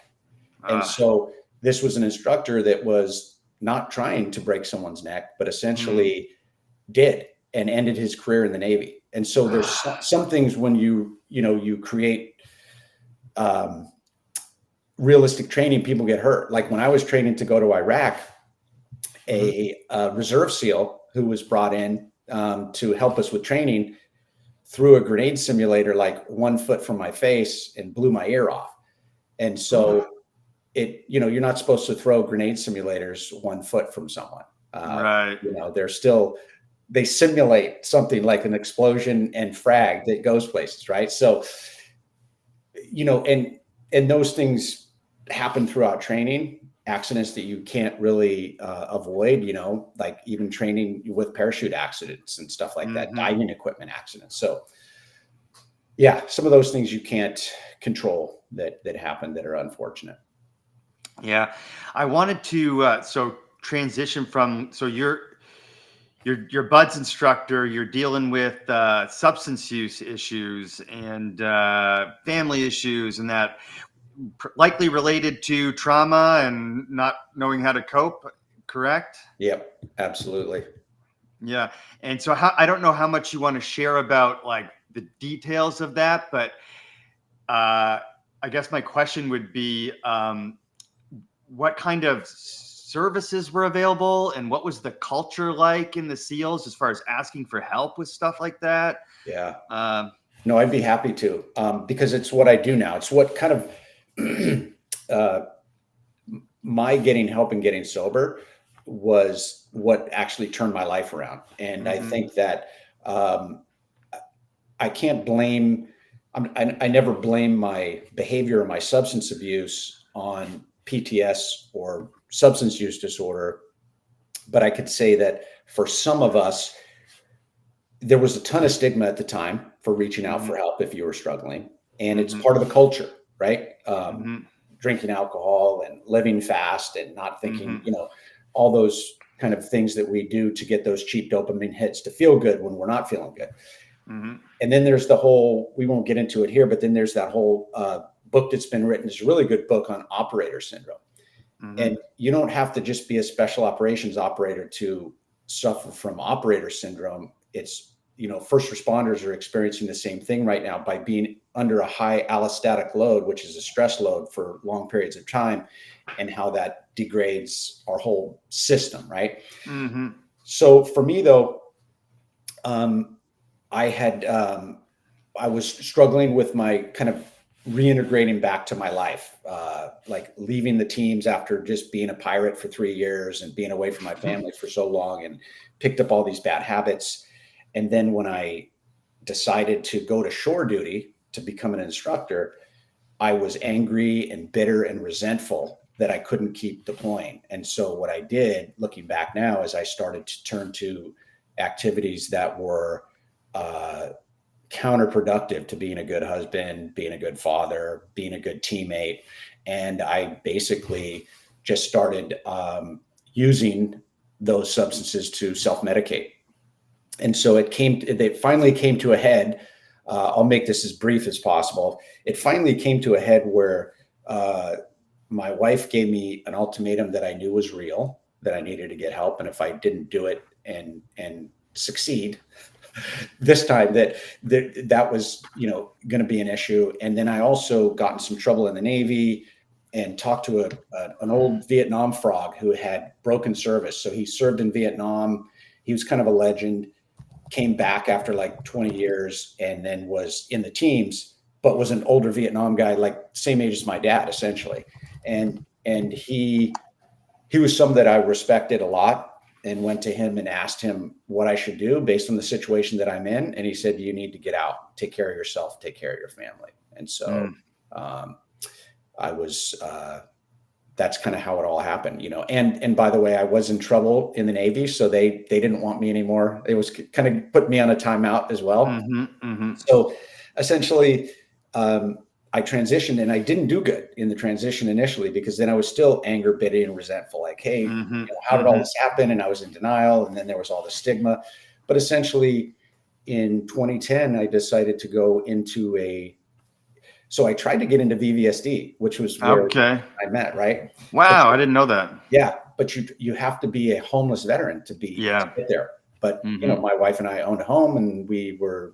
And so this was an instructor that was not trying to break someone's neck, but essentially did, and ended his career in the Navy. And so there's some things when you create realistic training, people get hurt. Like when I was training to go to Iraq, a reserve SEAL who was brought in to help us with training threw a grenade simulator like 1 foot from my face and blew my ear off. And so you're not supposed to throw grenade simulators 1 foot from someone. Right. They simulate something like an explosion and frag that goes places, right? So, and those things happen throughout training, accidents that you can't really avoid, like even training with parachute accidents and stuff like that, diving equipment accidents. So yeah, some of those things you can't control that happen that are unfortunate. Yeah. I wanted to transition from, so you're BUDS instructor, you're dealing with substance use issues and family issues, and that likely related to trauma and not knowing how to cope, correct? Yep, absolutely. Yeah. And so I don't know how much you want to share about like the details of that, but I guess my question would be, what kind of services were available and what was the culture like in the SEALs as far as asking for help with stuff like that? Yeah. No, I'd be happy to, because it's what I do now. It's what kind of my getting help and getting sober was what actually turned my life around. And I think that I can't blame, I never blame my behavior or my substance abuse on PTS or substance use disorder. But I could say that for some of us, there was a ton of stigma at the time for reaching out for help if you were struggling. And it's part of the culture, right? Drinking alcohol and living fast and not thinking, all those kind of things that we do to get those cheap dopamine hits to feel good when we're not feeling good. And then there's the whole, we won't get into it here, but then there's that whole book that's been written. It's a really good book on operator syndrome. And you don't have to just be a special operations operator to suffer from operator syndrome. It's, first responders are experiencing the same thing right now by being under a high allostatic load, which is a stress load for long periods of time, and how that degrades our whole system, right? So for me, though, I was struggling with my kind of reintegrating back to my life, like leaving the teams after just being a pirate for 3 years and being away from my family for so long, and picked up all these bad habits. And then when I decided to go to shore duty to become an instructor, I was angry and bitter and resentful that I couldn't keep deploying. And so what I did, looking back now, is I started to turn to activities that were counterproductive to being a good husband, being a good father, being a good teammate. And I basically just started using those substances to self-medicate. And so they finally came to a head. I'll make this as brief as possible. It finally came to a head where my wife gave me an ultimatum that I knew was real, that I needed to get help. And if I didn't do it and succeed this time, that was, going to be an issue. And then I also got in some trouble in the Navy and talked to an old Vietnam frog who had broken service. So he served in Vietnam. He was kind of a legend, came back after like 20 years and then was in the teams, but was an older Vietnam guy, like same age as my dad, essentially. And he was someone that I respected a lot, and went to him and asked him what I should do based on the situation that I'm in. And he said, you need to get out, take care of yourself, take care of your family. And so that's kind of how it all happened, and by the way, I was in trouble in the Navy, so they didn't want me anymore. It was kind of put me on a timeout as well. So essentially, I transitioned, and I didn't do good in the transition initially, because then I was still anger, bitter, and resentful. Like, hey, how did all this happen? And I was in denial, and then there was all the stigma. But essentially, in 2010, I decided to go into so I tried to get into VVSD, which was where I met, right? Wow, I didn't know that. Yeah, but you have to be a homeless veteran to get there. But my wife and I owned a home, and we were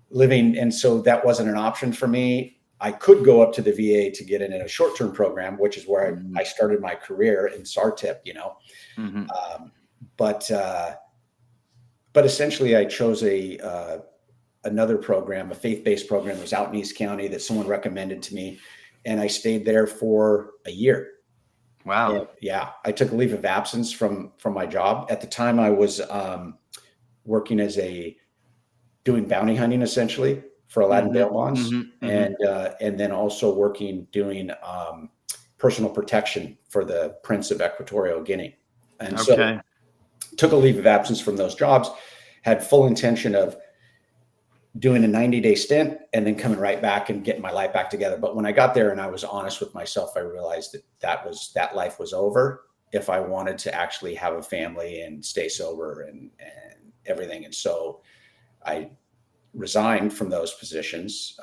living, and so that wasn't an option for me. I could go up to the VA to get in a short-term program, which is where I started my career in SARTIP, but essentially I chose another program, a faith-based program that was out in East County that someone recommended to me. and I stayed there for a year. Wow. And yeah, I took a leave of absence from my job. At the time, I was working as doing bounty hunting essentially for Aladdin Mm-hmm, bail bonds, mm-hmm, mm-hmm. and then also doing personal protection for the Prince of Equatorial Guinea. And so Okay. took a leave of absence from those jobs, had full intention of doing a 90-day stint and then coming right back and getting my life back together. But when I got there and I was honest with myself, I realized that life was over if I wanted to actually have a family and stay sober and everything. And so I resigned from those positions,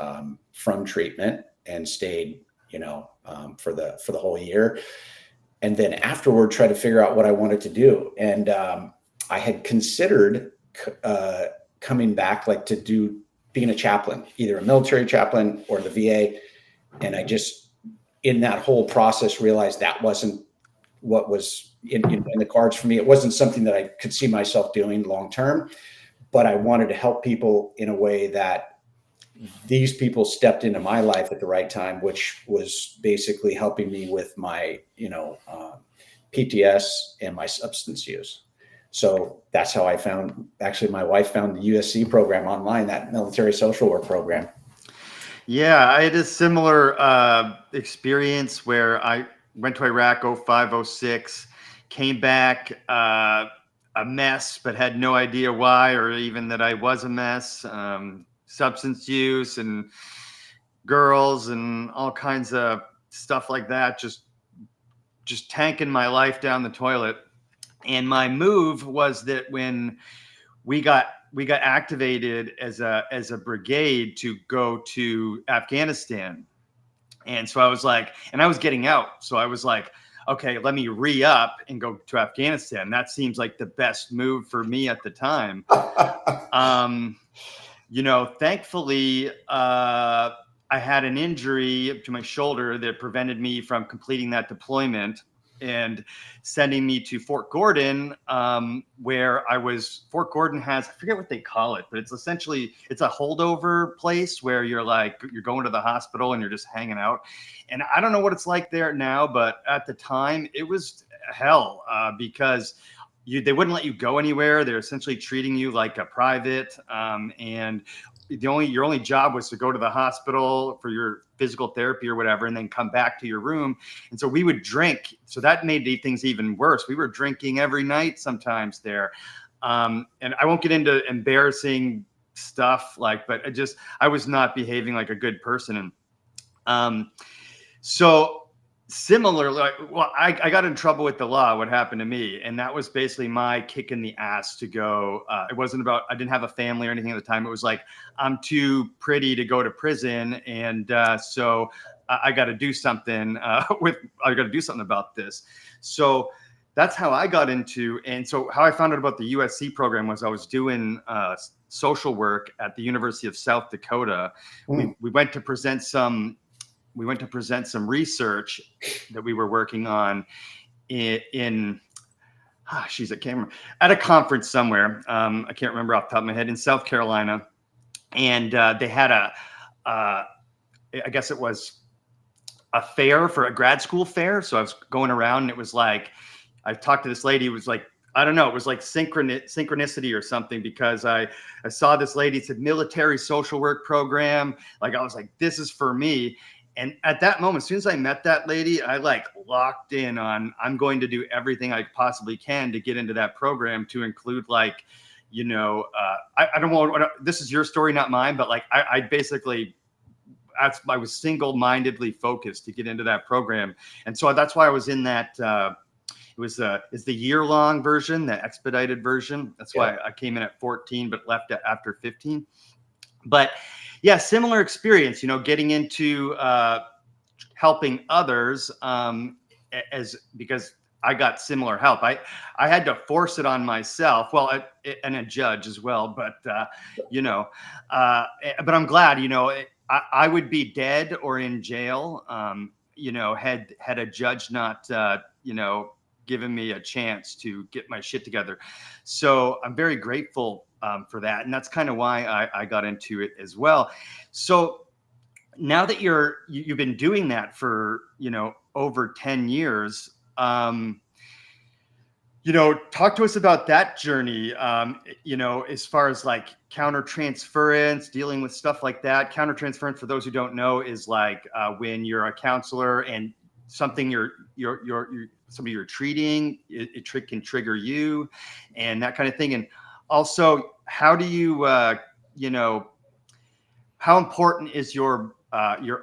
from treatment, and stayed, for the whole year. And then afterward, try to figure out what I wanted to do. And I had considered coming back, like being a chaplain, either a military chaplain or the VA. And I just, in that whole process, realized that wasn't what was in the cards for me. It wasn't something that I could see myself doing long term, but I wanted to help people in a way that these people stepped into my life at the right time, which was basically helping me with my, PTS and my substance use. So that's how actually my wife found the USC program online, that military social work program. Yeah, I had a similar experience where I went to Iraq 05, 06, came back a mess, but had no idea why or even that I was a mess. Substance use and girls and all kinds of stuff like that, just tanking my life down the toilet. And my move was that when we got activated as a brigade to go to Afghanistan. And so I was like, and I was getting out. So I was like, okay, let me re-up and go to Afghanistan. That seems like the best move for me at the time. Thankfully, I had an injury to my shoulder that prevented me from completing that deployment and sending me to Fort Gordon, where Fort Gordon has, I forget what they call it, but it's a holdover place where you're going to the hospital and you're just hanging out. And I don't know what it's like there now, but at the time it was hell, because they wouldn't let you go anywhere. They're essentially treating you like a private, and your only job was to go to the hospital for your physical therapy or whatever, and then come back to your room. And so we would drink. So that made things even worse. We were drinking every night sometimes there. And I won't get into embarrassing stuff, but I was not behaving like a good person. And so similarly, I got in trouble with the law. What happened to me, and that was basically my kick in the ass to go. It wasn't about, I didn't have a family or anything at the time. It was like, I'm too pretty to go to prison, and so I got to do something I got to do something about this. So that's how I got into, and so how I found out about the USC program was I was doing social work at the University of South Dakota. We went to present some research that we were working on at a conference somewhere. I can't remember off the top of my head, in South Carolina. And they had I guess it was a fair, for a grad school fair. So I was going around, and it was like, I talked to this lady. It was like, I don't know, it was like synchronicity or something, because I saw this lady, said military social work program. Like, I was like, this is for me. And at that moment, as soon as I met that lady, I locked in on, I'm going to do everything I possibly can to get into that program, to include I don't want, this is your story, not mine, but I basically, I was single-mindedly focused to get into that program. And so that's why I was in that, it's the year-long version, the expedited version. That's why I came in at 14, but left after 15. But yeah, similar experience, getting into helping others, because I got similar help. I had to force it on myself. Well, and a judge as well, but but I'm glad, I would be dead or in jail, had a judge not, given me a chance to get my shit together. So I'm very grateful for that. And that's kind of why I got into it as well. So, now that you've been doing that for, over 10 years, talk to us about that journey, as far as like countertransference, dealing with stuff like that. Countertransference, for those who don't know, is like when you're a counselor and something somebody you're treating, it can trigger you and that kind of thing. And also, how do you, how important is your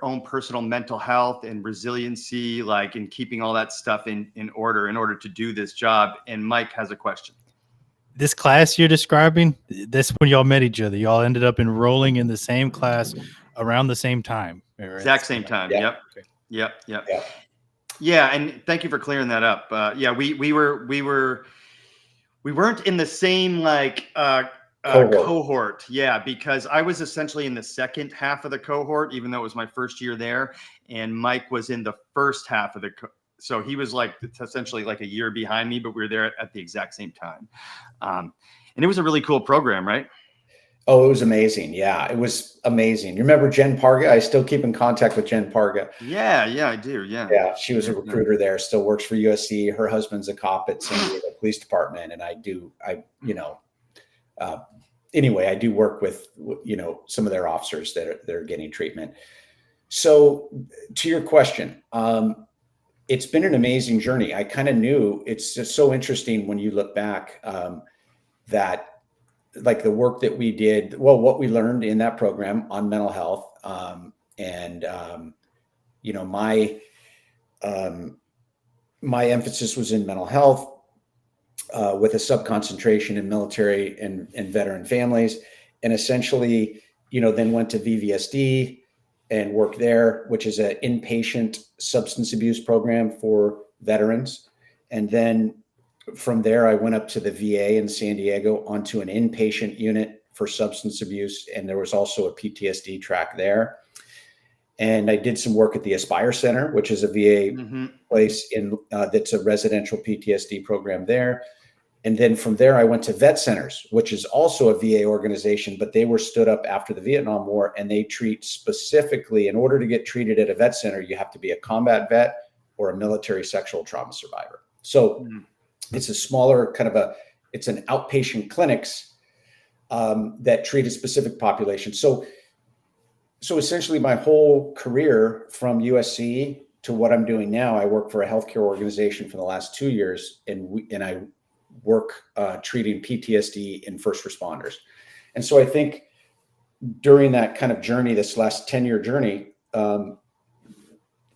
own personal mental health and resiliency, like in keeping all that stuff in order to do this job? And Mike has a question. This class you're describing, that's when y'all met each other. Y'all ended up enrolling in the same class around the same time. Right? Exact same time. Yeah. Yep. Okay. Yep. Yeah. Yeah. And thank you for clearing that up. Yeah, we weren't in the same like cohort. Yeah, because I was essentially in the second half of the cohort, even though it was my first year there, and Mike was in the first half of so he was like essentially like a year behind me, but we were there at the exact same time. And it was a really cool program, right? Oh, it was amazing. Yeah, it was amazing. You remember Jen Parga? I still keep in contact with Jen Parga. Yeah, I do. Yeah. Yeah, she was a recruiter there, still works for USC. Her husband's a cop at San Diego Police Department. And anyway, I do work with, some of their officers that are getting treatment. So to your question, it's been an amazing journey. I kind of knew. It's just so interesting when you look back, that like the work that we did, what we learned in that program on mental health, my emphasis was in mental health, with a sub-concentration in military and veteran families, and essentially, then went to VVSD and worked there, which is an inpatient substance abuse program for veterans. And then from there, I went up to the VA in San Diego onto an inpatient unit for substance abuse. And there was also a PTSD track there. And I did some work at the Aspire Center, which is a VA place that's a residential PTSD program there. And then from there, I went to Vet Centers, which is also a VA organization, but they were stood up after the Vietnam War, and they treat specifically, in order to get treated at a vet center, you have to be a combat vet or a military sexual trauma survivor. So it's a smaller it's an outpatient clinics that treat a specific population. So essentially my whole career from USC to what I'm doing now, I work for a healthcare organization for the last 2 years, and I work treating PTSD in first responders. And so I think during that kind of journey, this last 10-year journey,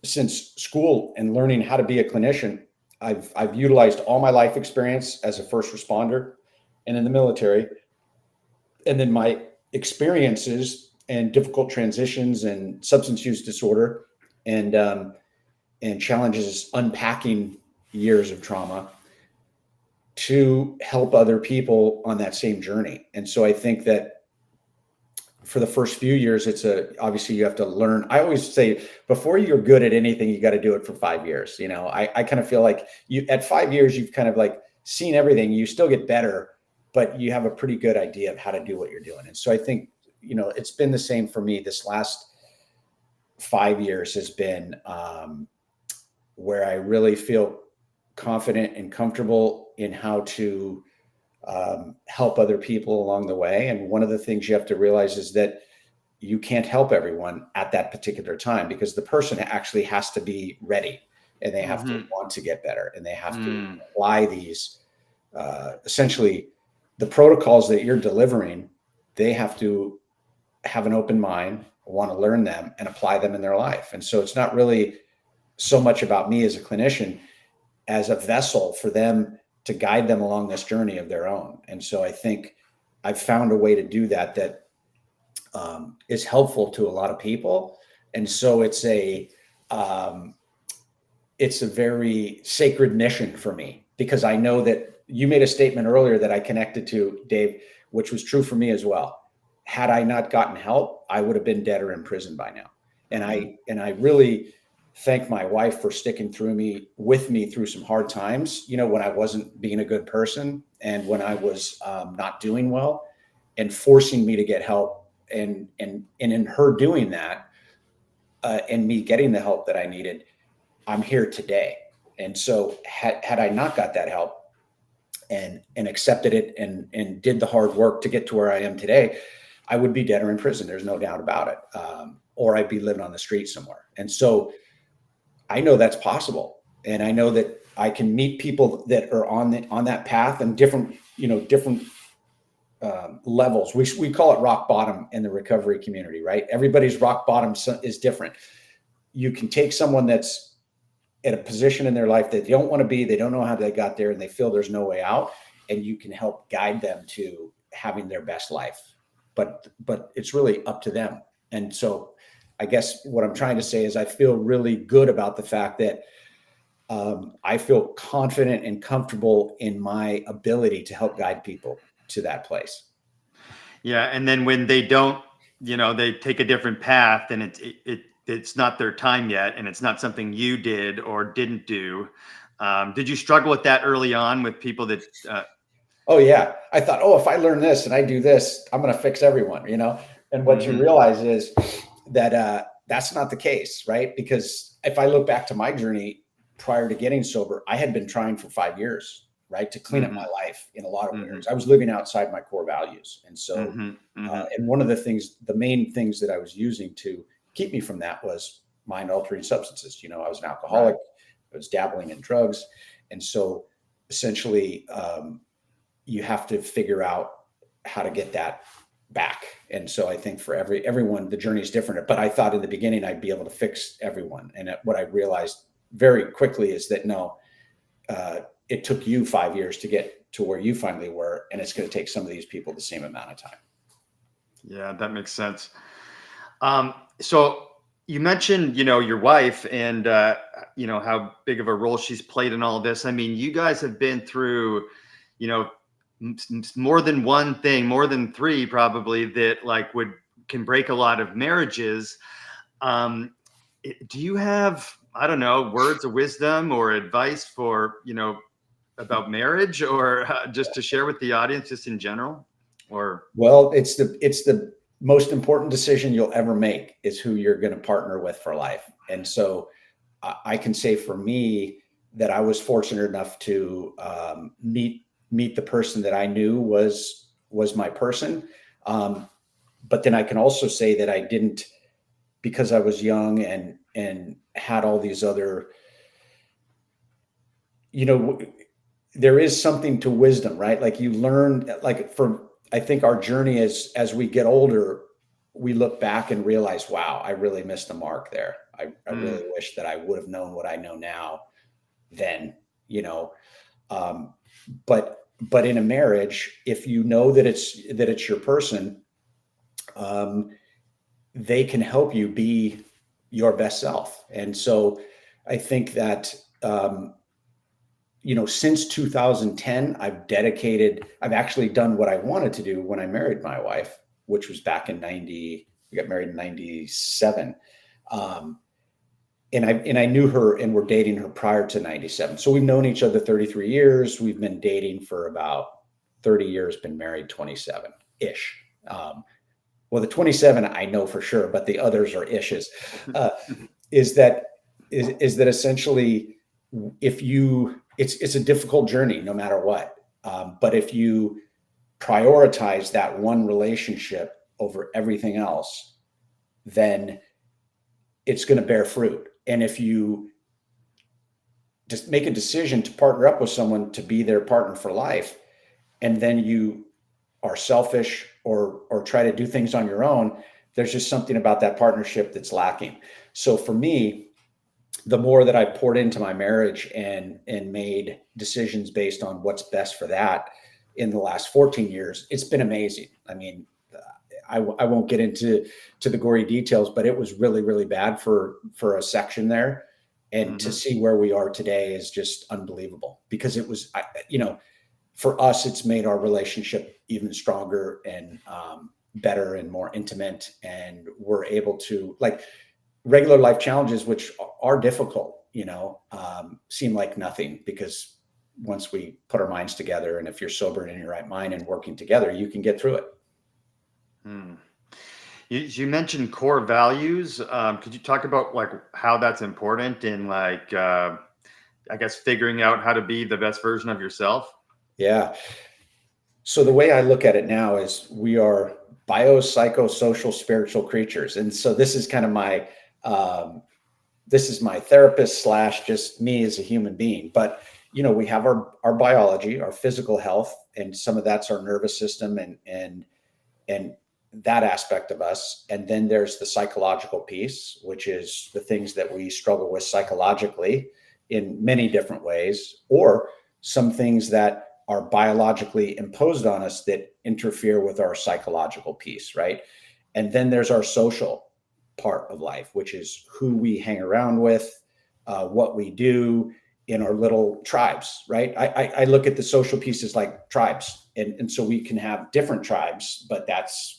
since school and learning how to be a clinician, I've utilized all my life experience as a first responder and in the military, and then my experiences and difficult transitions and substance use disorder and challenges unpacking years of trauma to help other people on that same journey. And so I think that for the first few years, obviously you have to learn. I always say before you're good at anything, you got to do it for 5 years. I kind of feel like at 5 years, you've kind of like seen everything. You still get better, but you have a pretty good idea of how to do what you're doing. And so I think, it's been the same for me. This last 5 years has been where I really feel confident and comfortable in how to help other people along the way. And one of the things you have to realize is that you can't help everyone at that particular time, because the person actually has to be ready, and they have to want to get better, and they have to apply these, essentially the protocols that you're delivering. They have to have an open mind, want to learn them and apply them in their life. And so it's not really so much about me as a clinician as a vessel for them to guide them along this journey of their own. And so I think I've found a way to do that is helpful to a lot of people. And so it's a very sacred mission for me, because I know that you made a statement earlier that I connected to, Dave, which was true for me as well. Had I not gotten help, I would have been dead or in prison by now. And I really thank my wife for sticking with me through some hard times, when I wasn't being a good person and when I was not doing well, and forcing me to get help. And in her doing that, and me getting the help that I needed, I'm here today. And so had I not got that help and accepted it and did the hard work to get to where I am today, I would be dead or in prison. There's no doubt about it. Or I'd be living on the street somewhere. And so I know that's possible. And I know that I can meet people that are on that path and different levels. We call it rock bottom in the recovery community, right? Everybody's rock bottom is different. You can take someone that's at a position in their life that they don't want to be, they don't know how they got there, and they feel there's no way out, and you can help guide them to having their best life. But it's really up to them. And so I guess what I'm trying to say is I feel really good about the fact that I feel confident and comfortable in my ability to help guide people to that place. Yeah. And then when they don't, they take a different path, and it's not their time yet, and it's not something you did or didn't do. Did you struggle with that early on with people that Oh yeah. I thought, if I learn this and I do this, I'm going to fix everyone, And what you realize is that that's not the case, right? Because if I look back to my journey prior to getting sober, I had been trying for 5 years, right, to clean up my life in a lot of areas. I was living outside my core values. And so, and one of the main things that I was using to keep me from that was mind altering substances. I was an alcoholic, I was dabbling in drugs. And so essentially, you have to figure out how to get that back. And so I think for everyone, the journey is different, but I thought in the beginning I'd be able to fix everyone. And what I realized very quickly is that no, it took you 5 years to get to where you finally were. And it's going to take some of these people the same amount of time. Yeah, that makes sense. So you mentioned, your wife and, how big of a role she's played in all of this. I mean, you guys have been through, more than one thing, more than three probably, that can break a lot of marriages. Do you have, I don't know, words of wisdom or advice for, about marriage, or just to share with the audience just in general? Or well, it's the most important decision you'll ever make is who you're going to partner with for life. And so I can say for me that I was fortunate enough to meet the person that I knew was my person. But then I can also say that I didn't, because I was young and had all these other, there is something to wisdom, right? Like you learn, I think our journey is, as we get older, we look back and realize, wow, I really missed the mark there. I really wish that I would have known what I know now then, but in a marriage, if you know that it's your person, they can help you be your best self. And so I think that, since 2010, I've actually done what I wanted to do when I married my wife, which was back in we got married in 97. And I knew her and were dating her prior to 97. So we've known each other 33 years. We've been dating for about 30 years, been married 27-ish. Well, the 27 I know for sure, but the others are ishes. Is that essentially, it's a difficult journey no matter what. But if you prioritize that one relationship over everything else, then it's going to bear fruit. And if you just make a decision to partner up with someone to be their partner for life, and then you are selfish or try to do things on your own, there's just something about that partnership that's lacking. So for me, the more that I poured into my marriage and made decisions based on what's best for that in the last 14 years, it's been amazing. I mean, I won't get into the gory details, but it was really, really bad for a section there. And to see where we are today is just unbelievable, because it was, for us, it's made our relationship even stronger and better and more intimate. And we're able to, regular life challenges, which are difficult, seem like nothing, because once we put our minds together, and if you're sober and in your right mind and working together, you can get through it. You mentioned core values. Could you talk about like how that's important in like I guess figuring out how to be the best version of yourself? Yeah. So the way I look at it now is we are biopsychosocial spiritual creatures. And so this is kind of my this is my therapist slash just me as a human being. But we have our biology, our physical health, and some of that's our nervous system and that aspect of us. And then there's the psychological piece, which is the things that we struggle with psychologically in many different ways, or some things that are biologically imposed on us that interfere with our psychological piece, right? And then there's our social part of life, which is who we hang around with, what we do in our little tribes, right? I look at the social pieces like tribes. And so we can have different tribes, but that's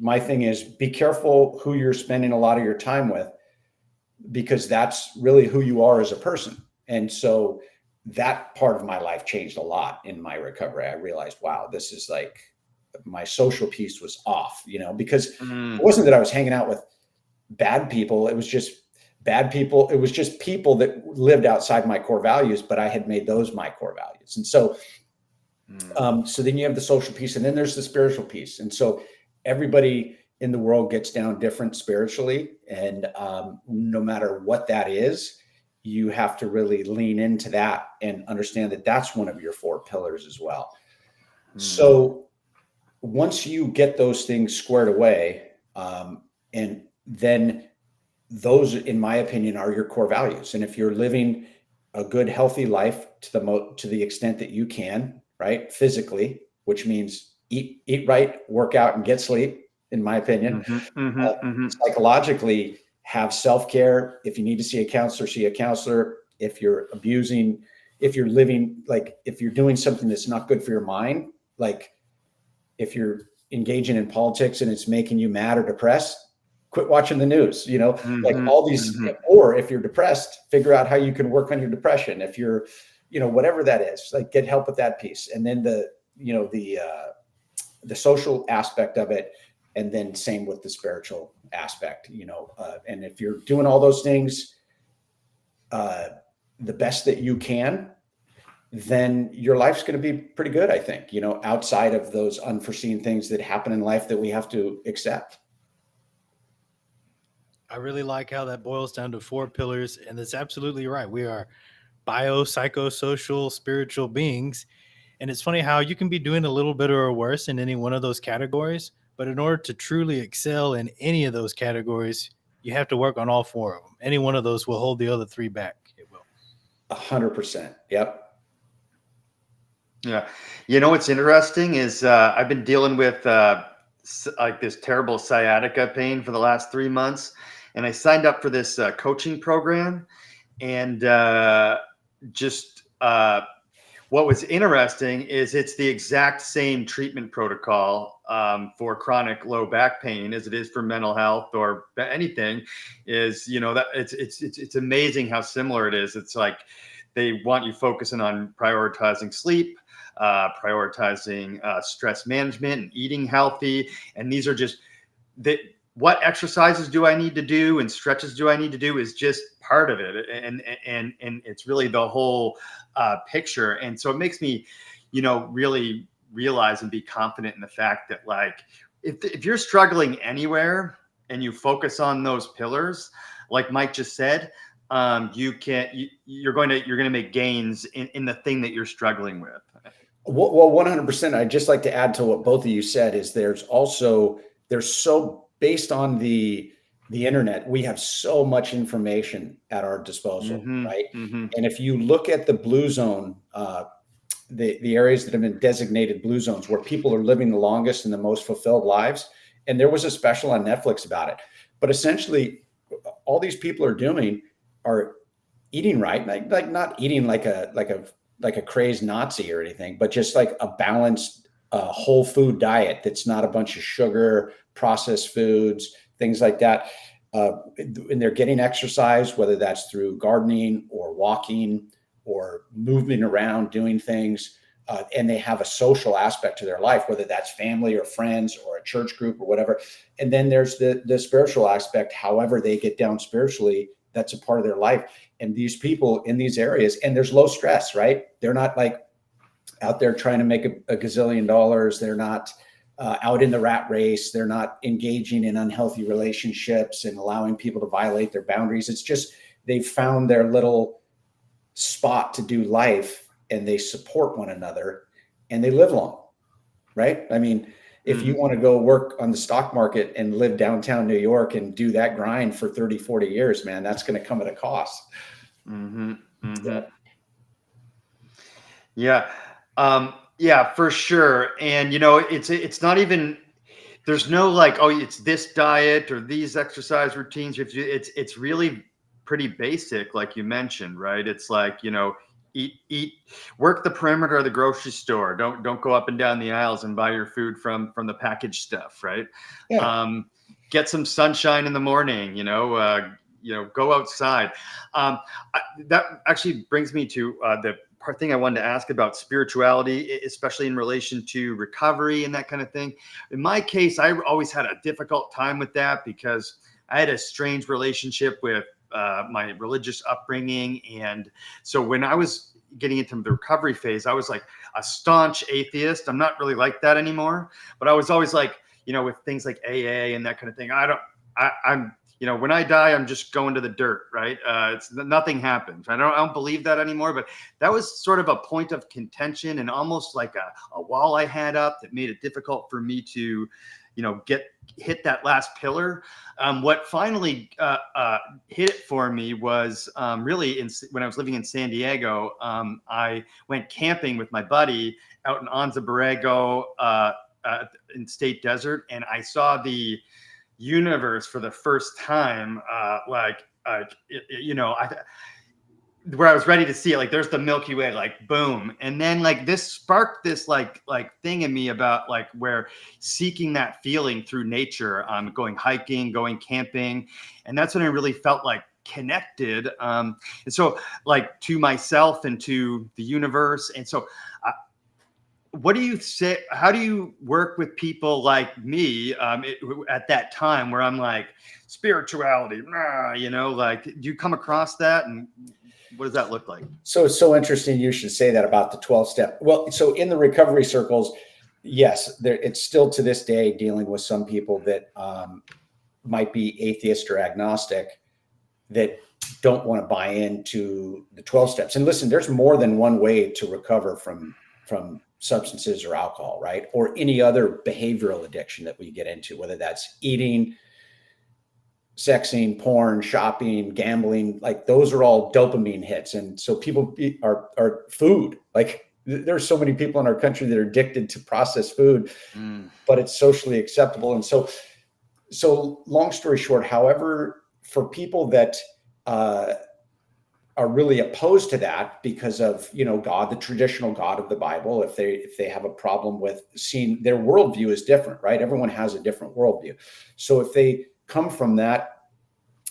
my thing is be careful who you're spending a lot of your time with, because that's really who you are as a person. And so that part of my life changed a lot in my recovery. I realized, wow, this is like my social piece was off, because it wasn't that I was hanging out with bad people. It was just bad people. It was just people that lived outside my core values, but I had made those my core values. And so, so then you have the social piece, and then there's the spiritual piece. And so everybody in the world gets down different spiritually. And no matter what that is, you have to really lean into that and understand that that's one of your 4 pillars as well. So once you get those things squared away, and then those, in my opinion, are your core values. And if you're living a good, healthy life to the extent that you can, right, physically, which means eat right, work out, and get sleep, in my opinion. Psychologically, have self-care. If you need to see a counselor, see a counselor. If you're abusing, if you're living, like if you're doing something that's not good for your mind, like if you're engaging in politics and it's making you mad or depressed, quit watching the news, like all these, or if you're depressed, figure out how you can work on your depression. If you're, whatever that is, like get help with that piece. And then the social aspect of it. And then same with the spiritual aspect, and if you're doing all those things, the best that you can, then your life's going to be pretty good, I think, outside of those unforeseen things that happen in life that we have to accept. I really like how that boils down to 4 pillars, and that's absolutely right. We are biopsychosocial spiritual beings, and it's funny how you can be doing a little better or worse in any one of those categories, but in order to truly excel in any of those categories, you have to work on all 4 of them. Any one of those will hold the other 3 back. It will. 100%. Yep. Yeah. What's interesting is I've been dealing with like this terrible sciatica pain for the last 3 months. And I signed up for this coaching program. And what was interesting is it's the exact same treatment protocol for chronic low back pain as it is for mental health or anything. Is that it's amazing how similar it is. It's like they want you focusing on prioritizing sleep, prioritizing stress management, and eating healthy. And these are just what exercises do I need to do and stretches do I need to do is just part of it. And it's really the whole picture. And so it makes me, really realize and be confident in the fact that like, if you're struggling anywhere and you focus on those pillars, like Mike just said, you're going to make gains in the thing that you're struggling with. Well, 100%. I'd just like to add to what both of you said is there's so based on the internet, we have so much information at our disposal, right? And if you look at the blue zone, the areas that have been designated blue zones where people are living the longest and the most fulfilled lives, and there was a special on Netflix about it, but essentially all these people are eating right, like not eating like a crazed Nazi or anything, but just like a balanced whole food diet that's not a bunch of sugar, processed foods, things like that. And they're getting exercise, whether that's through gardening or walking or moving around, doing things. and they have a social aspect to their life, whether that's family or friends or a church group or whatever. And then there's the spiritual aspect, however they get down spiritually, that's a part of their life. And these people in these areas, and there's low stress, right? They're not like out there trying to make a gazillion dollars. They're not out in the rat race. They're not engaging in unhealthy relationships and allowing people to violate their boundaries. It's just, they've found their little spot to do life, and they support one another and they live long, right? I mean, if you want to go work on the stock market and live downtown New York and do that grind for 30, 40 years, man, that's going to come at a cost. Yeah. Yeah, for sure. And it's not even, there's no like, oh, it's this diet or these exercise routines. It's really pretty basic, like you mentioned, right? It's like, eat, work the perimeter of the grocery store. Don't go up and down the aisles and buy your food from the packaged stuff, right? Yeah. Get some sunshine in the morning, go outside. That actually brings me to the thing I wanted to ask about spirituality, especially in relation to recovery and that kind of thing. In my case, I always had a difficult time with that because I had a strange relationship with my religious upbringing. And so when I was getting into the recovery phase, I was like a staunch atheist. I'm not really like that anymore, but I was always like, with things like AA and that kind of thing, I'm when I die, I'm just going to the dirt, right? It's nothing happens. I don't believe that anymore, but that was sort of a point of contention and almost like a wall I had up that made it difficult for me to, hit that last pillar. What finally hit it for me was really when I was living in San Diego. I went camping with my buddy out in Anza Borrego in State Desert, and I saw the universe for the first time, where I was ready to see it. Like, there's the Milky Way, like boom, and then like this sparked this like thing in me about like where seeking that feeling through nature, going hiking, going camping, and that's when I really felt like connected, and so like to myself and to the universe. And so what do you say? How do you work with people like me at that time where I'm like spirituality, like, do you come across that, and what does that look like? So it's so interesting you should say that about the 12 step. Well, so in the recovery circles, yes, it's still to this day dealing with some people that might be atheist or agnostic that don't want to buy into the 12 steps. And listen, there's more than one way to recover from substances or alcohol, right? Or any other behavioral addiction that we get into, whether that's eating, sexing, porn, shopping, gambling, like those are all dopamine hits. And so people are food. Like there's so many people in our country that are addicted to processed food, but it's socially acceptable. And so long story short, however, for people that are really opposed to that because of, God, the traditional God of the Bible, if they have a problem with seeing, their worldview is different, right? Everyone has a different worldview. So if they come from that,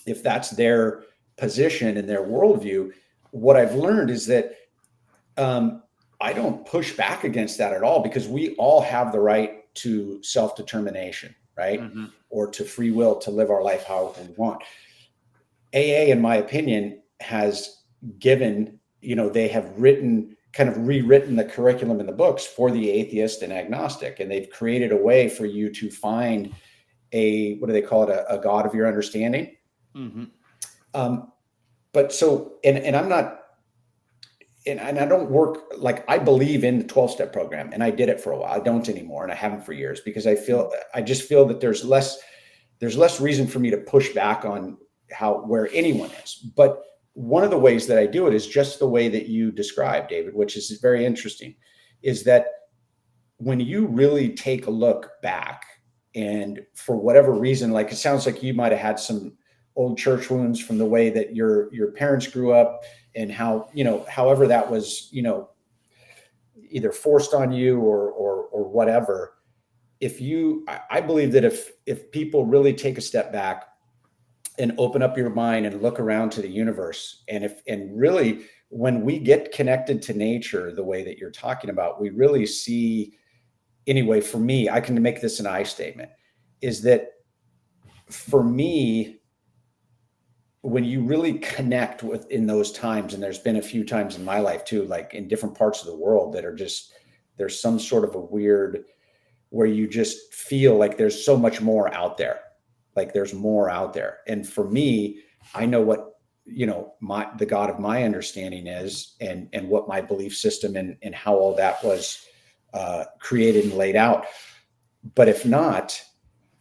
if that's their position and their worldview, what I've learned is that I don't push back against that at all, because we all have the right to self-determination, right? Or to free will to live our life however we want. AA, in my opinion, has given, they have rewritten the curriculum in the books for the atheist and agnostic, and they've created a way for you to find what do they call it? A God of your understanding. But so, and I'm not, and I don't work, like, I believe in the 12-step program, and I did it for a while. I don't anymore, and I haven't for years, because I just feel that there's less reason for me to push back on where anyone is. But one of the ways that I do it is just the way that you described, David, which is very interesting, is that when you really take a look back, and for whatever reason, like, it sounds like you might have had some old church wounds from the way that your parents grew up, and how, however that was, either forced on you or whatever. I believe that if people really take a step back and open up your mind and look around to the universe. And really, when we get connected to nature the way that you're talking about, we really see, anyway, for me, I can make this an I statement, is that for me, when you really connect with in those times, and there's been a few times in my life too, like in different parts of the world that are just, there's some sort of a weird, where you just feel like there's so much more out there. Like there's more out there. And for me, I know what, the God of my understanding is, and what my belief system and how all that was created and laid out. But if not,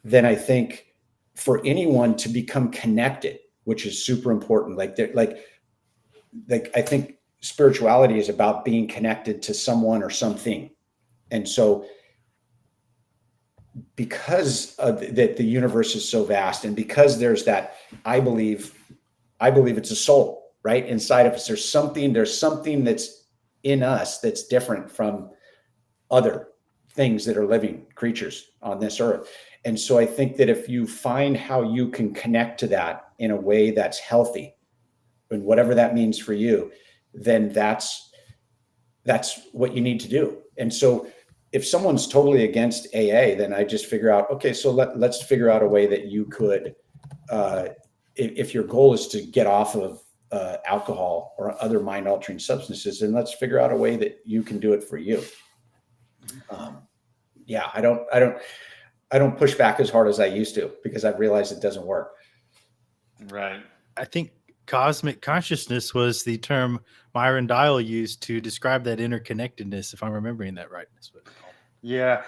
then I think for anyone to become connected, which is super important, like I think spirituality is about being connected to someone or something. And so because that the universe is so vast, and because there's that, I believe it's a soul right inside of us. There's something that's in us that's different from other things that are living creatures on this earth. And so I think that if you find how you can connect to that in a way that's healthy, and whatever that means for you, then that's what you need to do. And so if someone's totally against AA, then I just figure out, okay, so let's figure out a way that you could, if your goal is to get off of alcohol or other mind-altering substances, then let's figure out a way that you can do it for you. I don't push back as hard as I used to, because I've realized it doesn't work. Right. I think cosmic consciousness was the term Myron Dial used to describe that interconnectedness, if I'm remembering that right. Yeah.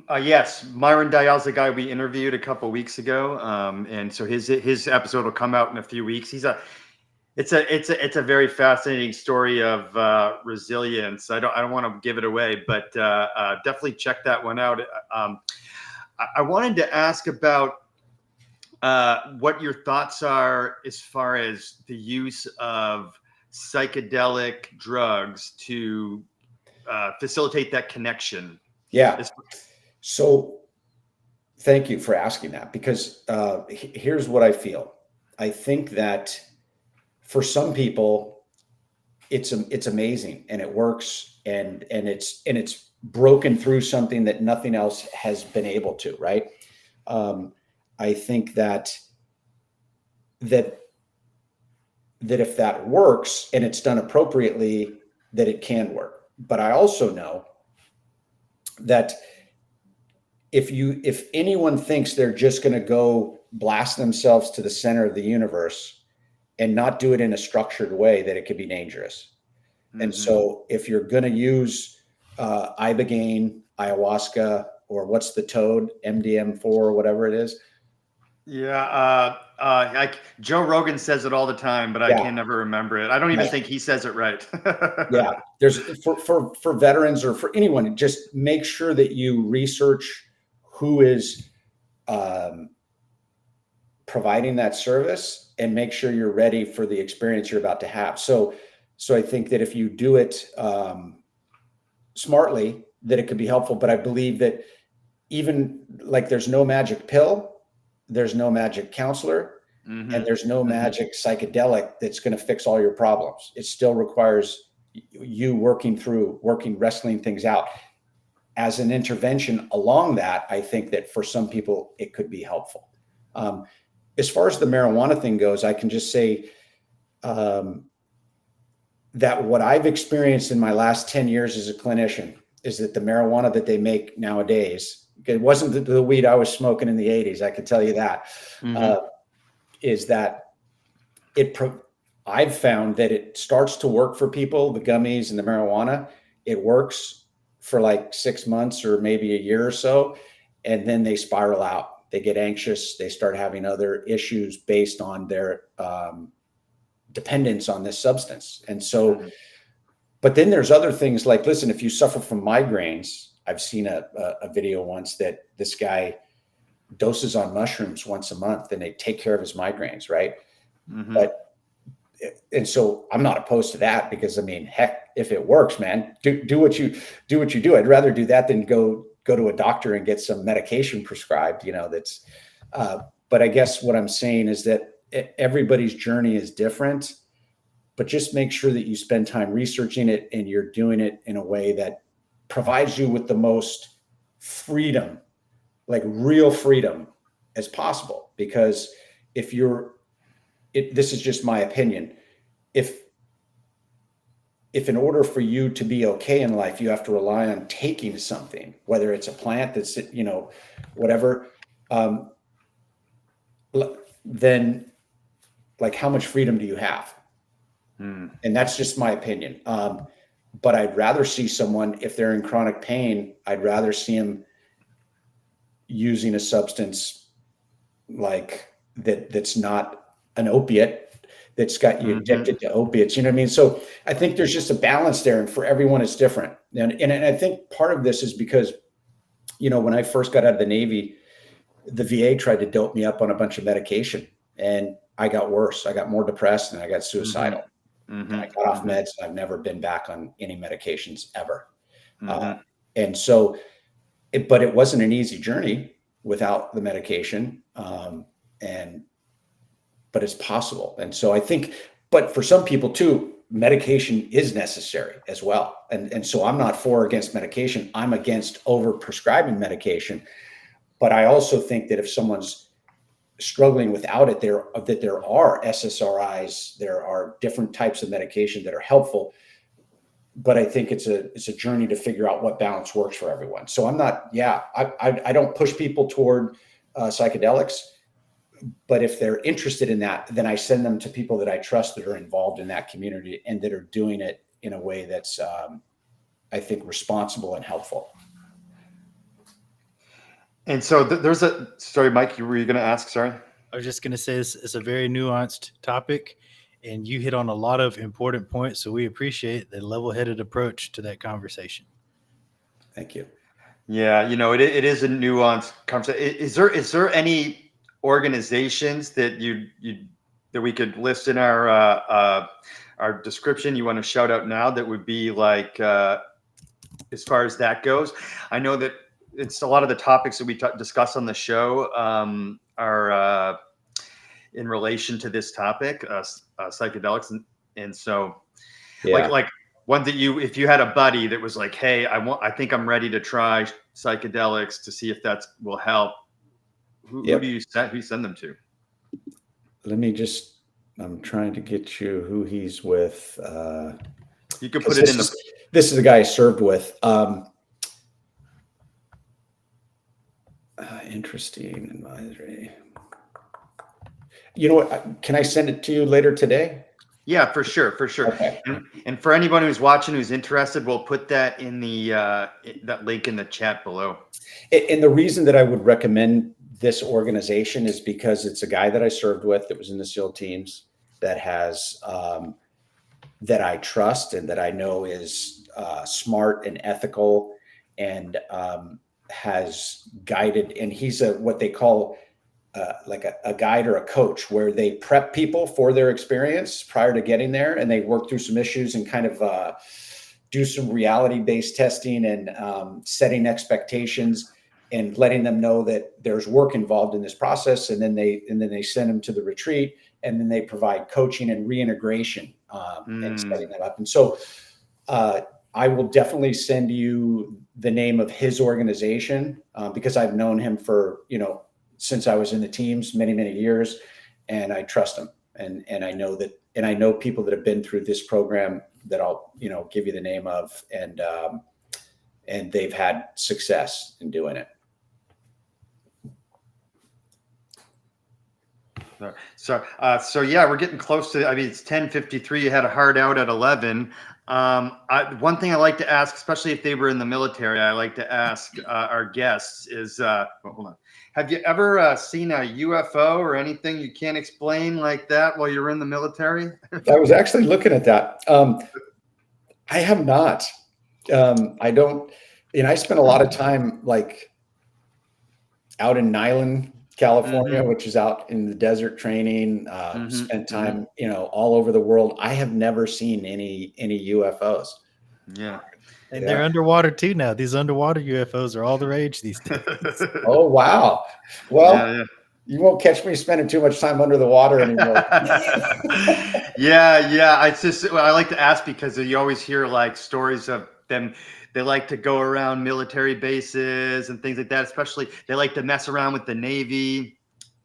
Yes. Myron Dial's the guy we interviewed a couple weeks ago. And so his episode will come out in a few weeks. It's a very fascinating story of resilience. I don't want to give it away, but definitely check that one out. I wanted to ask about what your thoughts are as far as the use of psychedelic drugs to facilitate that connection. Yeah. So thank you for asking that, because here's what I feel. I think that for some people, it's amazing and it works, and it's broken through something that nothing else has been able to, right? I think that if that works and it's done appropriately, that it can work. But I also know that if anyone thinks they're just going to go blast themselves to the center of the universe and not do it in a structured way, that it could be dangerous. Mm-hmm. And so if you're going to use ibogaine, ayahuasca, or what's the toad, MDM4 or whatever it is. Yeah. Joe Rogan says it all the time, but I can never remember it. I don't even think he says it right. Yeah. There's for veterans or for anyone, just make sure that you research who is providing that service, and make sure you're ready for the experience you're about to have. So I think that if you do it smartly, that it could be helpful. But I believe that even like there's no magic pill, there's no magic counselor, mm-hmm. and there's no magic psychedelic that's going to fix all your problems. It still requires you wrestling things out. As an intervention along that, I think that for some people it could be helpful. As far as the marijuana thing goes, I can just say that what I've experienced in my last 10 years as a clinician is that the marijuana that they make nowadays, it wasn't the weed I was smoking in the 80s, I can tell you that, mm-hmm. Is that I've found that it starts to work for people, the gummies and the marijuana. It works for like 6 months or maybe a year or so, and then they spiral out. They get anxious. They start having other issues based on their dependence on this substance. And so, mm-hmm. But then there's other things like, listen, if you suffer from migraines, I've seen a video once that this guy doses on mushrooms once a month and they take care of his migraines, right? Mm-hmm. And so I'm not opposed to that, because I mean, heck, if it works, man, do what you do. I'd rather do that than go to a doctor and get some medication prescribed, that's, but I guess what I'm saying is that everybody's journey is different, but just make sure that you spend time researching it and you're doing it in a way that provides you with the most freedom, like real freedom as possible. Because if this is just my opinion, if in order for you to be okay in life, you have to rely on taking something, whether it's a plant that's, whatever, then like how much freedom do you have? And that's just my opinion. But I'd rather see someone, if they're in chronic pain, I'd rather see them using a substance like that's not an opiate, that's got you addicted to opiates. You know what I mean? So I think there's just a balance there, and for everyone it's different. And I think part of this is because, when I first got out of the Navy, the VA tried to dope me up on a bunch of medication, and I got worse. I got more depressed and I got suicidal. And I got off meds, and I've never been back on any medications ever. And so, but it wasn't an easy journey without the medication. But it's possible. And so I think, but for some people too, medication is necessary as well. And so I'm not for or against medication. I'm against over prescribing medication. But I also think that if someone's struggling without it, that there are SSRIs, there are different types of medication that are helpful. But I think it's a journey to figure out what balance works for everyone. So I'm not, I don't push people toward psychedelics, but if they're interested in that, then I send them to people that I trust that are involved in that community and that are doing it in a way that's, I think, responsible and helpful. And so there's sorry, Mike, were you going to ask? Sorry. I was just going to say it's a very nuanced topic, and you hit on a lot of important points. So we appreciate the level-headed approach to that conversation. Thank you. Yeah, it is a nuanced conversation. Is there any organizations that that we could list in our description you want to shout out now that would be like, as far as that goes? I know that it's a lot of the topics that we discuss on the show are in relation to this topic, psychedelics, and so like one that if you had a buddy that was like, hey, I think I'm ready to try psychedelics to see if that will help. Who do you send them to? I'm trying to get you who he's with. You can put it in this is the guy I served with. Interesting advisory. You know what? Can I send it to you later today? Yeah, for sure. Okay. And for anyone who's watching who's interested, we'll put that in that link in the chat below. And the reason that I would recommend this organization is because it's a guy that I served with that was in the SEAL teams that has that I trust and that I know is smart and ethical and has guided. And he's what they call like a guide or a coach, where they prep people for their experience prior to getting there, and they work through some issues and kind of do some reality-based testing and setting expectations and letting them know that there's work involved in this process. And then they send them to the retreat, and then they provide coaching and reintegration and setting them up. And so I will definitely send you the name of his organization because I've known him for, since I was in the teams many, many years, and I trust him. And I know that, and I know people that have been through this program that I'll, give you the name of, and they've had success in doing it. So yeah, we're getting close to, it's 10:53. You had a hard out at 11. One thing I like to ask, especially if they were in the military, I like to ask our guests is, hold on. Have you ever seen a UFO or anything you can't explain like that while you're in the military? I was actually looking at that. I have not. I don't, I spent a lot of time like out in Nyland, California, which is out in the desert training, spent time, all over the world. I have never seen any UFOs. Yeah. And they're underwater too now. These underwater UFOs are all the rage these days. Oh, wow. Well, You won't catch me spending too much time under the water anymore. Yeah. It's just, I like to ask because you always hear like stories of them. They like to go around military bases and things like that. Especially they like to mess around with the Navy.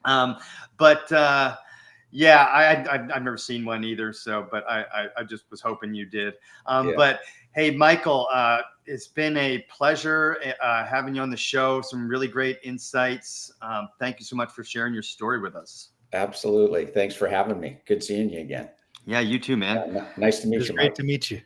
But yeah, I've never seen one either. So, but I just was hoping you did. Yeah. But hey, Michael, it's been a pleasure having you on the show. Some really great insights. Thank you so much for sharing your story with us. Absolutely. Thanks for having me. Good seeing you again. Yeah, you too, man. Nice to It meet was you, great Mike. to meet you.